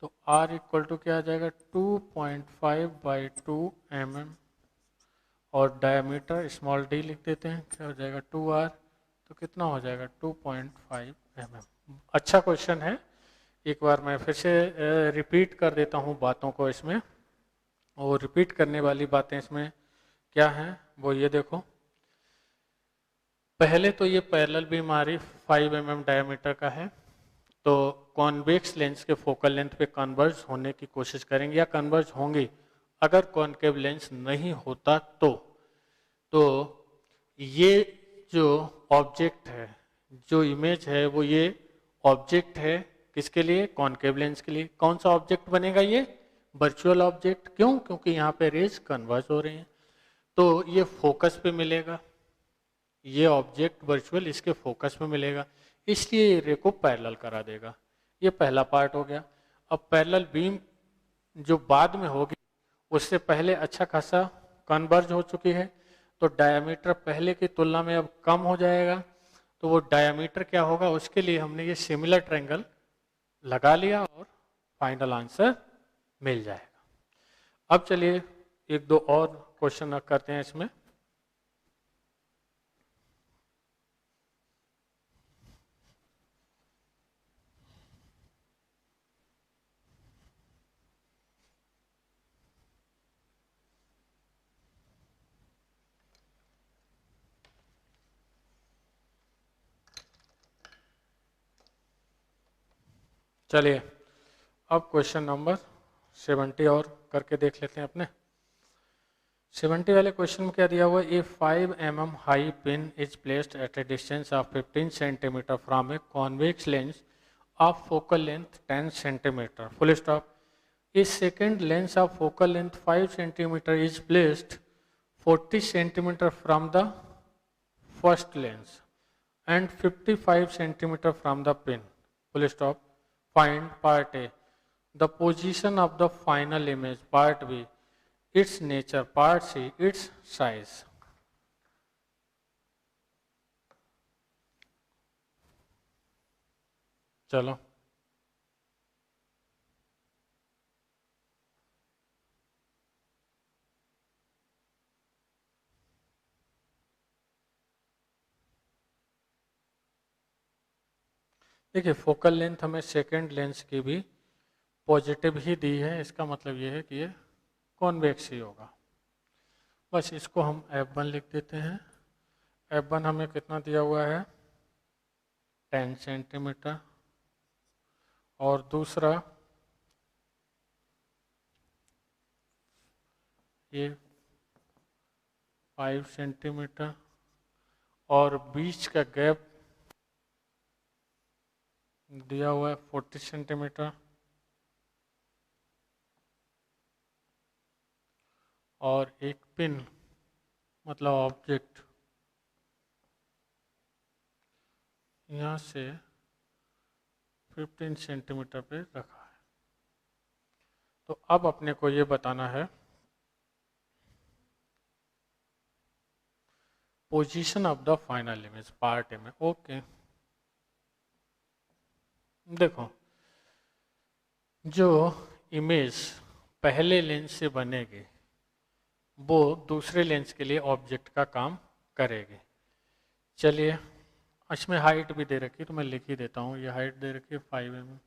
A: तो R इक्वल टू क्या आ जाएगा 2.5/2 mm, और डायमीटर स्मॉल d लिख देते हैं, क्या हो जाएगा 2R। तो कितना हो जाएगा 2.5 mm। अच्छा क्वेश्चन है। एक बार मैं फिर से रिपीट कर देता हूँ बातों को इसमें, और रिपीट करने वाली बातें इसमें क्या हैं वो ये देखो। पहले तो ये पैरेलल बीम हमारी 5 mm डायमीटर का है, तो कॉन्वेक्स लेंस के फोकल लेंथ पे कन्वर्ज होने की कोशिश करेंगे या कन्वर्ज होंगे। अगर कॉन्केव लेंस नहीं होता तो ये जो ऑब्जेक्ट है, जो इमेज है, वो ये ऑब्जेक्ट है किसके लिए, कॉन्केव लेंस के लिए। कौन सा ऑब्जेक्ट बनेगा, ये वर्चुअल ऑब्जेक्ट। क्यों, क्योंकि यहाँ पे रेज कन्वर्ज हो रही हैं, तो ये फोकस पे मिलेगा, ये ऑब्जेक्ट वर्चुअल इसके फोकस में मिलेगा, इसलिए ये रे को पैरेलल करा देगा। ये पहला पार्ट हो गया। अब पैरेलल बीम जो बाद में होगी उससे पहले अच्छा खासा कन्वर्ज हो चुकी है, तो डायमीटर पहले की तुलना में अब कम हो जाएगा। तो वो डायमीटर क्या होगा, उसके लिए हमने ये सिमिलर ट्रायंगल लगा लिया और फाइनल आंसर मिल जाएगा। अब चलिए एक दो और क्वेश्चन करते हैं इसमें। चलिए अब क्वेश्चन नंबर 70 और करके देख लेते हैं अपने। 70 वाले क्वेश्चन में क्या दिया हुआ है, ए 5 mm high pin is placed at A distance of 15 centimetre from A convex lens of focal length 10 centimetre full stop. A second lens of focal length 5 centimetre is placed 40 centimetre from the first lens and 55 centimeter from the pin full stop. Find part A the position of the final image, part B its nature, part C its size. चलो देखिए, focal length हमें second lens की भी positive ही दी है, इसका मतलब ये है कि ये कॉन्वेक्स ही होगा। बस इसको हम F1 लिख देते हैं। F1 हमें कितना दिया हुआ है 10 सेंटीमीटर, और दूसरा ये 5 सेंटीमीटर, और बीच का गैप दिया हुआ है 40 सेंटीमीटर, और एक पिन मतलब ऑब्जेक्ट यहाँ से 15 सेंटीमीटर पे रखा है। तो अब अपने को ये बताना है position of the final image part A में। ओके, देखो जो इमेज पहले लेंस से बनेगी वो दूसरे लेंस के लिए ऑब्जेक्ट का काम करेगी। चलिए, इसमें हाइट भी दे रखी है तो मैं लिख ही देता हूँ। ये हाइट दे रखी है 5 mm।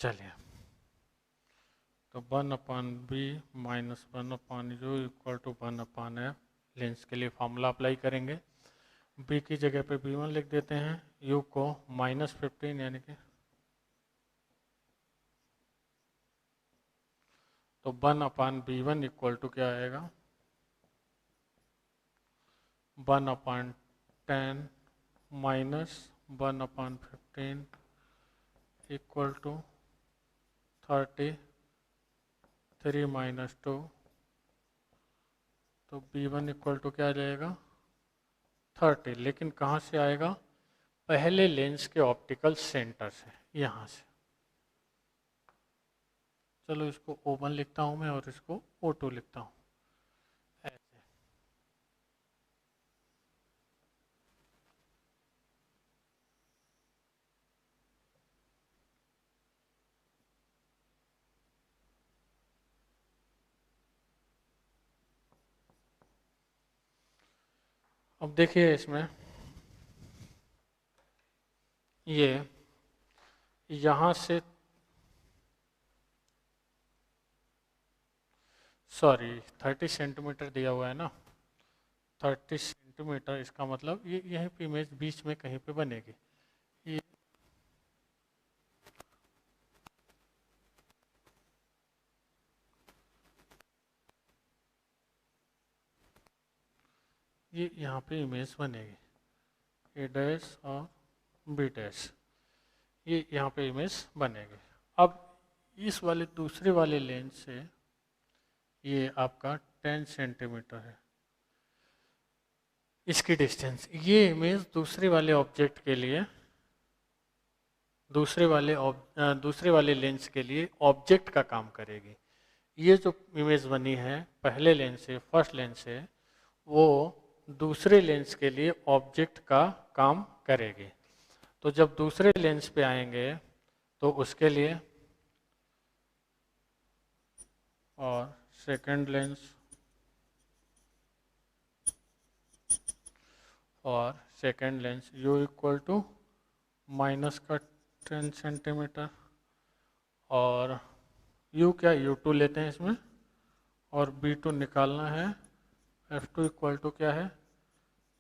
A: चलिए, तो 1/b minus 1/u equal to 1/f lens के लिए फॉर्मूला अप्लाई करेंगे। b की जगह पे b1 लिख देते हैं, u को -15 यानी कि तो 1/b1 इक्वल टू क्या आएगा 1/10 माइनस 1/15 इक्वल टू 33 माइनस 2। तो b1 इक्वल टू क्या आ जाएगा 30, लेकिन कहाँ से आएगा पहले लेंस के ऑप्टिकल सेंटर से, यहाँ से। चलो इसको O1 लिखता हूँ मैं और इसको O2 लिखता हूँ ऐसे। अब देखिए इसमें ये यहाँ से सॉरी 30 सेंटीमीटर दिया हुआ है ना, 30 सेंटीमीटर, इसका मतलब ये यहीं पे इमेज बीच में कहीं पे बनेगी। ये यहाँ पे इमेज बनेगी, ए डैश और बी डैश, ये यहाँ पे इमेज बनेगी। अब इस वाले दूसरे वाले लेंस से ये आपका 10 सेंटीमीटर है इसकी डिस्टेंस। ये इमेज दूसरे वाले ऑब्जेक्ट के लिए दूसरे वाले लेंस के लिए ऑब्जेक्ट का काम करेगी। ये जो इमेज बनी है पहले लेंस से, फर्स्ट लेंस से, वो दूसरे लेंस के लिए ऑब्जेक्ट का काम करेगी। तो जब दूसरे लेंस पे आएंगे तो उसके लिए और सेकंड लेंस और second lens u equal to minus का 10 सेंटीमीटर और u क्या u2 लेते हैं इसमें और b2 निकालना है। f2 इक्वल टू क्या है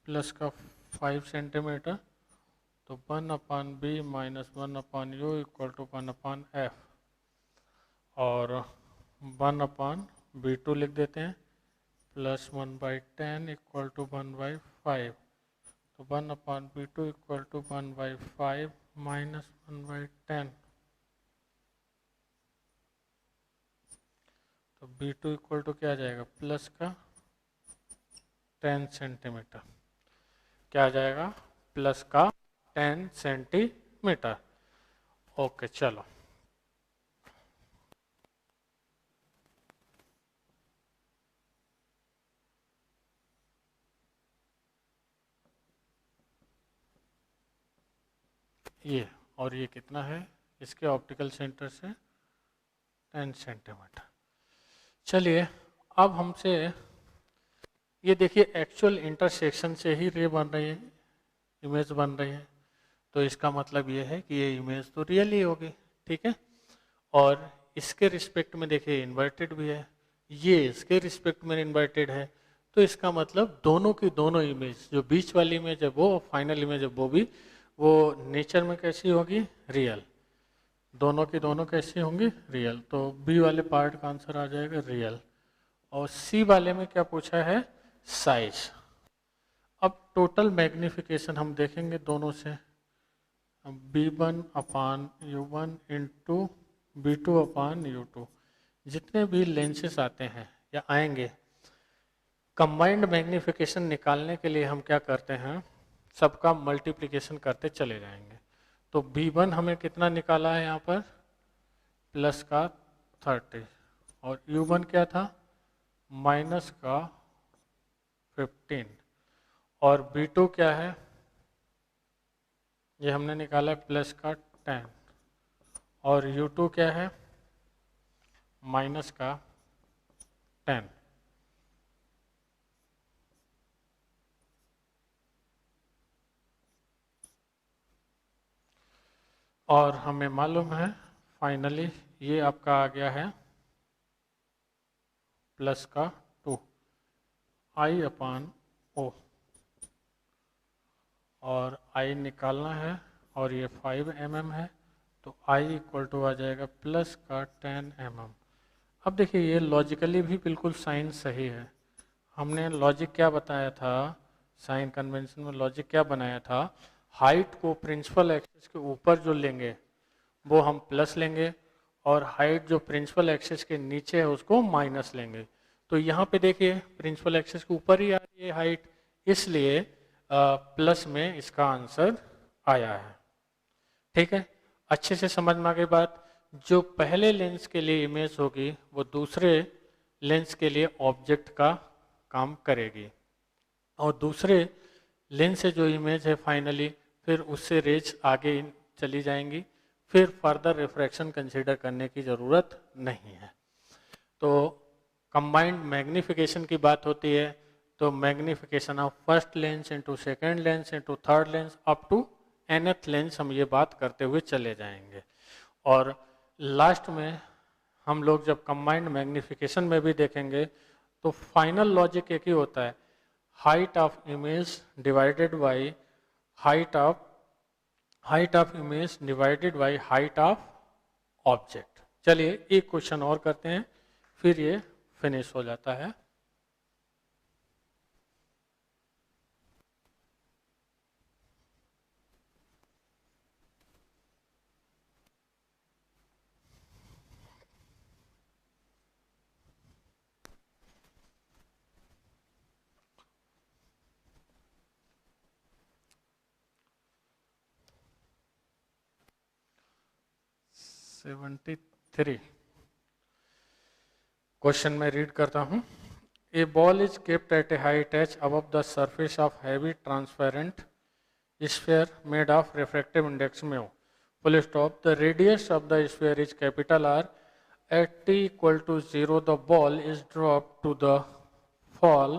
A: प्लस का 5 सेंटीमीटर। तो 1/b minus 1/u equal to 1/f और 1/b2 लिख देते हैं प्लस 1/10 इक्वल टू 1/5। तो 1/b2 इक्वल टू 1/5 माइनस 1/10। तो b2 इक्वल टू क्या आ जाएगा प्लस का 10 सेंटीमीटर। क्या आ जाएगा प्लस का 10 सेंटीमीटर। ओके, चलो ये और ये कितना है इसके ऑप्टिकल सेंटर से 10 सेंटीमीटर। चलिए अब हमसे ये देखिए एक्चुअल इंटरसेक्शन से ही रे बन रही है, इमेज बन रही है। तो इसका मतलब ये है कि ये इमेज तो रियल ही होगी, ठीक है। और इसके रिस्पेक्ट में देखिए इन्वर्टेड भी है, ये इसके रिस्पेक्ट में इन्वर्टेड है। तो इसका मतलब दोनों की दोनों इमेज, जो बीच वाली इमेज है वो, फाइनल इमेज है वो भी वो नेचर में कैसी होगी, रियल। दोनों की दोनों कैसी होंगी, रियल। तो बी वाले पार्ट का आंसर आ जाएगा रियल। और सी वाले में क्या पूछा है, साइज। अब टोटल मैग्निफिकेशन हम देखेंगे दोनों से। B one upon U one into B two upon U two, जितने भी लेंसेस आते हैं या आएंगे, कंबाइंड मैग्निफिकेशन निकालने के लिए हम क्या करते हैं, सबका मल्टीप्लिकेशन करते चले जाएंगे। तो बी वन हमें कितना निकाला है यहाँ पर, प्लस का 30, और यू वन क्या था, माइनस का 15, और बी टू क्या है, ये हमने निकाला प्लस का 10, और यू टू क्या है, माइनस का 10। और हमें मालूम है फाइनली ये आपका आ गया है प्लस का 2 आई अपान ओ, और आई निकालना है और ये 5 mm है, तो आई इक्वल टू आ जाएगा प्लस का 10 mm। अब देखिए ये लॉजिकली भी बिल्कुल साइन सही है। हमने लॉजिक क्या बताया था, साइन कन्वेंशन में लॉजिक क्या बनाया था, हाइट को प्रिंसिपल एक्सिस के ऊपर जो लेंगे वो हम प्लस लेंगे, और हाइट जो प्रिंसिपल एक्सिस के नीचे है उसको माइनस लेंगे। तो यहाँ पे देखिए प्रिंसिपल एक्सिस के ऊपर ही आ रही है हाइट, इसलिए प्लस में इसका आंसर आया है। ठीक है, अच्छे से समझ में आ गई बात। जो पहले लेंस के लिए इमेज होगी वो दूसरे लेंस के लिए ऑब्जेक्ट का काम करेगी, और दूसरे लेंस से जो इमेज है फाइनली फिर उससे रेज आगे चली जाएंगी, फिर फर्दर रिफ्रैक्शन कंसीडर करने की ज़रूरत नहीं है। तो कंबाइंड मैग्निफिकेशन की बात होती है, तो magnification of first lens into second lens into third lens up to nth lens, हम ये बात करते हुए चले जाएंगे। और लास्ट में हम लोग जब कंबाइंड मैग्निफिकेशन में भी देखेंगे तो फाइनल लॉजिक एक ही होता है, height of image divided by height of image divided by height of object. चलिए एक क्वेश्चन और करते हैं, फिर ये फिनिश हो जाता है। सेवेंटी थ्री क्वेश्चन में रीड करता हूँ। A ball is kept at a height h above the surface of heavy transparent sphere made of refractive index mu. Full stop. The radius of the sphere is capital R. At t equal to 0, the ball is dropped to the fall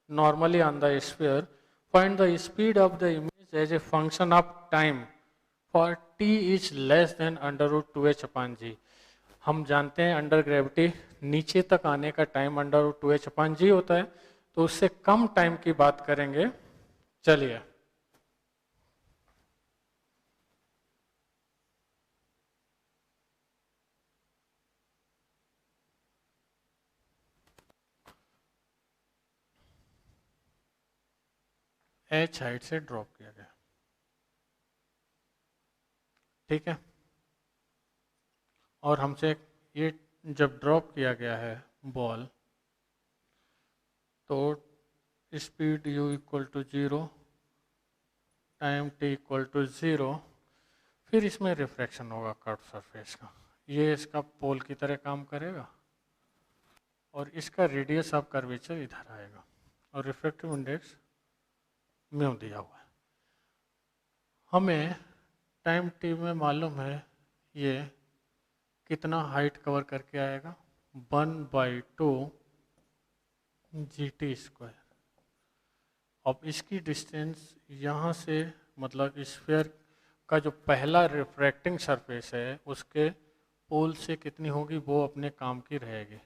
A: normally on the sphere. Find the speed of the image as a function of time for t is less than under root 2h upon g. हम जानते हैं under gravity नीचे तक आने का time under root 2h upon g होता है, तो उससे कम टाइम की बात करेंगे। चलिए एच हाइट से ड्रॉप किया गया, ठीक है। और हमसे ये जब ड्रॉप किया गया है बॉल, तो speed u equal to 0, time t equal to 0, फिर इसमें रिफ्रैक्शन होगा कर्व सरफेस का, ये इसका पोल की तरह काम करेगा, और इसका रेडियस ऑफ कर्वेचर इधर आएगा, और रिफ्रैक्टिव इंडेक्स म्यू दिया हुआ है। हमें टाइम t में मालूम है ये कितना हाइट कवर करके आएगा, 1/2 GT²। अब इसकी डिस्टेंस यहाँ से मतलब स्फीयर का जो पहला रिफ्रैक्टिंग सरफेस है उसके पोल से कितनी होगी, वो अपने काम की रहेगी।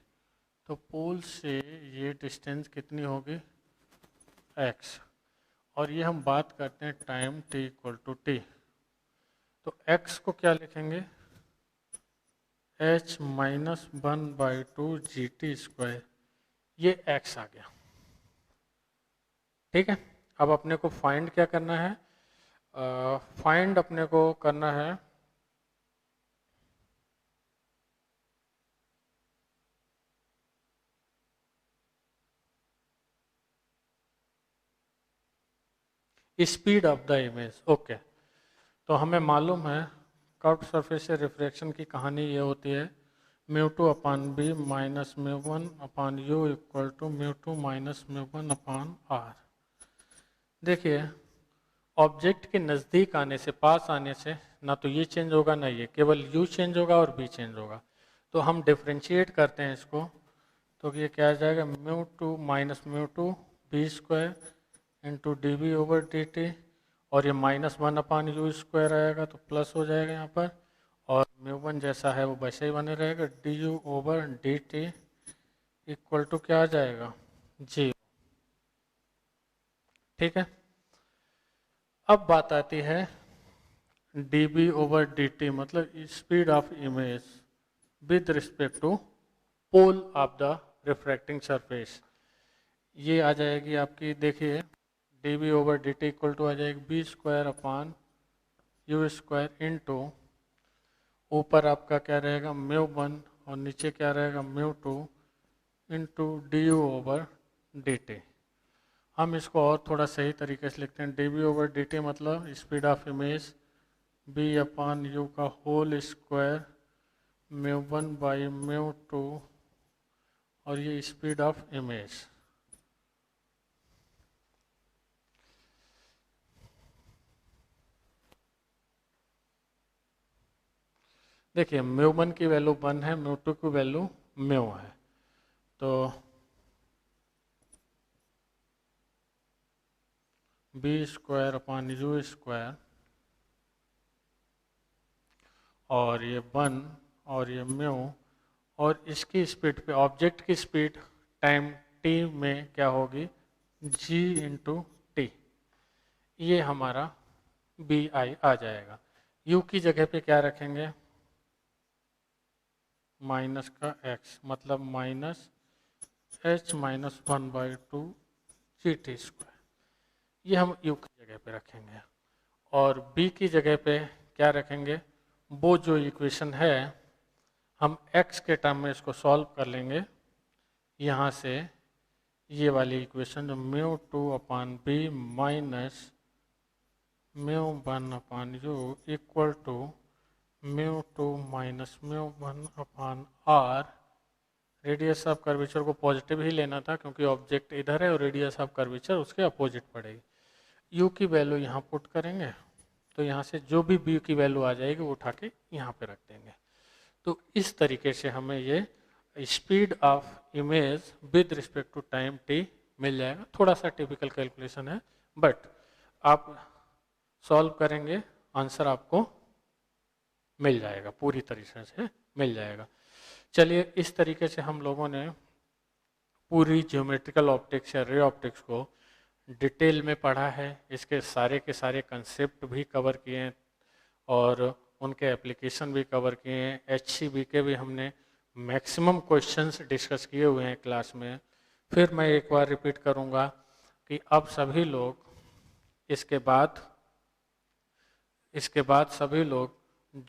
A: तो पोल से ये डिस्टेंस कितनी होगी, x, और ये हम बात करते हैं time t equal to T. तो x को क्या लिखेंगे, h माइनस 1/2 GT², ये x आ गया। ठीक है, अब अपने को फाइंड क्या करना है, फाइंड अपने को करना है speed of the image. Okay, तो हमें मालूम है कर्व्ड सरफेस से रिफ्रैक्शन की कहानी ये होती है μ2/b minus μ1/u equal to μ2 minus μ1/r। देखिए, ऑब्जेक्ट के नज़दीक आने से, पास आने से ना तो ये चेंज होगा ना ये, केवल u चेंज होगा और b चेंज होगा। तो हम डिफ्रेंशिएट करते हैं इसको, तो ये क्या आ जाएगा, μ2 माइनस μ2 b² इंटू dv/dt, और ये -1/u² आएगा तो प्लस हो जाएगा यहाँ पर, और μ1 जैसा है वो वैसे ही बने रहेगा, du/dt इक्वल टू क्या आ जाएगा, 0। ठीक है, अब बात आती है dv/dt मतलब speed of image with respect to pole of the refracting surface. ये आ जाएगी आपकी, देखिए dv/dt इक्वल टू आ जाएगी b²/u² इंटू, ऊपर आपका क्या रहेगा μ1 और नीचे क्या रहेगा μ2 इंटू du/dt। हम इसको और थोड़ा सही तरीके से लिखते हैं, dv/dt मतलब स्पीड ऑफ इमेज b/u का होल स्क्वायर μ1/μ2, और ये स्पीड ऑफ इमेज। देखिए μ1 की वैल्यू 1 है, μ2 की वैल्यू μ है, तो b²/u², और ये 1 और ये μ, और इसकी स्पीड पे, ऑब्जेक्ट की स्पीड टाइम t में क्या होगी, g इंटू टी। ये हमारा bi आ जाएगा। u की जगह पे क्या रखेंगे, माइनस का x, मतलब माइनस h माइनस 1/2 GT², ये हम u की जगह पे रखेंगे। और b की जगह पे क्या रखेंगे, वो जो इक्वेशन है हम x के टर्म में इसको सॉल्व कर लेंगे। यहाँ से ये वाली इक्वेशन जो μ2/b minus μ1/u equal to μ2 minus μ1/r। Radius of curvature को पॉजिटिव ही लेना था क्योंकि ऑब्जेक्ट इधर है और रेडियस ऑफ कर्वेचर उसके अपोजिट पड़ेगी। u की वैल्यू यहाँ पुट करेंगे, तो यहाँ से जो भी b की वैल्यू आ जाएगी वो उठा के यहाँ पे रख देंगे। तो इस तरीके से हमें ये speed of image with respect to time t मिल जाएगा। थोड़ा सा टिपिकल कैलकुलेशन है, बट आप सॉल्व करेंगे आंसर आपको मिल जाएगा, पूरी तरीके से मिल जाएगा। चलिए, इस तरीके से हम लोगों ने पूरी ज्योमेट्रिकल ऑप्टिक्स या रे ऑप्टिक्स को डिटेल में पढ़ा है। इसके सारे के सारे कंसेप्ट भी कवर किए हैं और उनके एप्लीकेशन भी कवर किए हैं। HCB के भी हमने मैक्सिमम क्वेश्चंस डिस्कस किए हुए हैं क्लास में। फिर मैं एक बार रिपीट करूंगा कि अब सभी लोग इसके बाद सभी लोग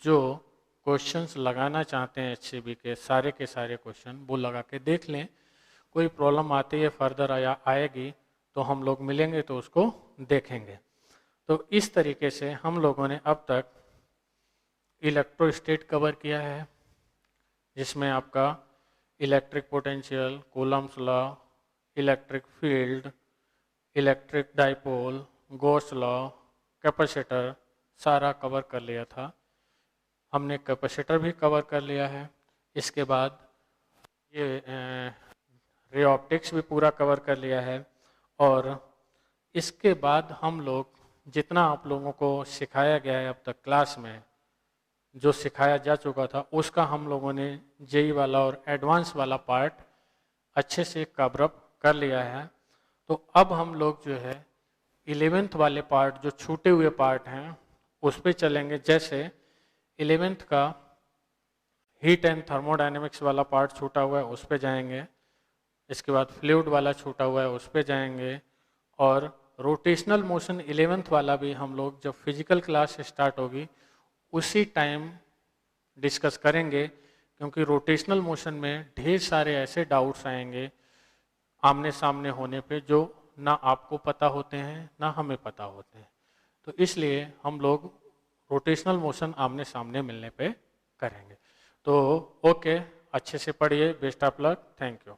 A: जो क्वेश्चंस लगाना चाहते हैं HCB के सारे क्वेश्चन वो लगा के देख लें। कोई प्रॉब्लम आती है फर्दर आएगी तो हम लोग मिलेंगे तो उसको देखेंगे। तो इस तरीके से हम लोगों ने अब तक इलेक्ट्रोस्टैट कवर किया है, जिसमें आपका electric potential, Coulomb's law, electric field, electric dipole, Gauss law, capacitor सारा कवर कर लिया था। हमने कैपेसिटर भी कवर कर लिया है। इसके बाद ये रे ऑप्टिक्स भी पूरा कवर कर लिया है। और इसके बाद हम लोग जितना आप लोगों को सिखाया गया है अब तक क्लास में, जो सिखाया जा चुका था उसका हम लोगों ने जेई वाला और एडवांस वाला पार्ट अच्छे से कवर अप कर लिया है। तो अब हम लोग जो है 11th वाले पार्ट जो छूटे हुए पार्ट हैं उस पे चलेंगे। जैसे 11th का हीट एंड थर्मोडायनेमिक्स वाला पार्ट छूटा हुआ है उस पे जाएंगे, इसके बाद फ्लूइड वाला छूटा हुआ है उस पे जाएंगे, और रोटेशनल मोशन 11th वाला भी हम लोग जब फिजिकल क्लास स्टार्ट होगी उसी टाइम डिस्कस करेंगे, क्योंकि रोटेशनल मोशन में ढेर सारे ऐसे डाउट्स आएंगे आमने सामने होने पे जो ना आपको पता होते हैं ना हमें पता होते हैं। तो इसलिए हम लोग रोटेशनल मोशन आमने सामने मिलने पे करेंगे। तो ओके, अच्छे से पढ़िए, best of luck, thank you.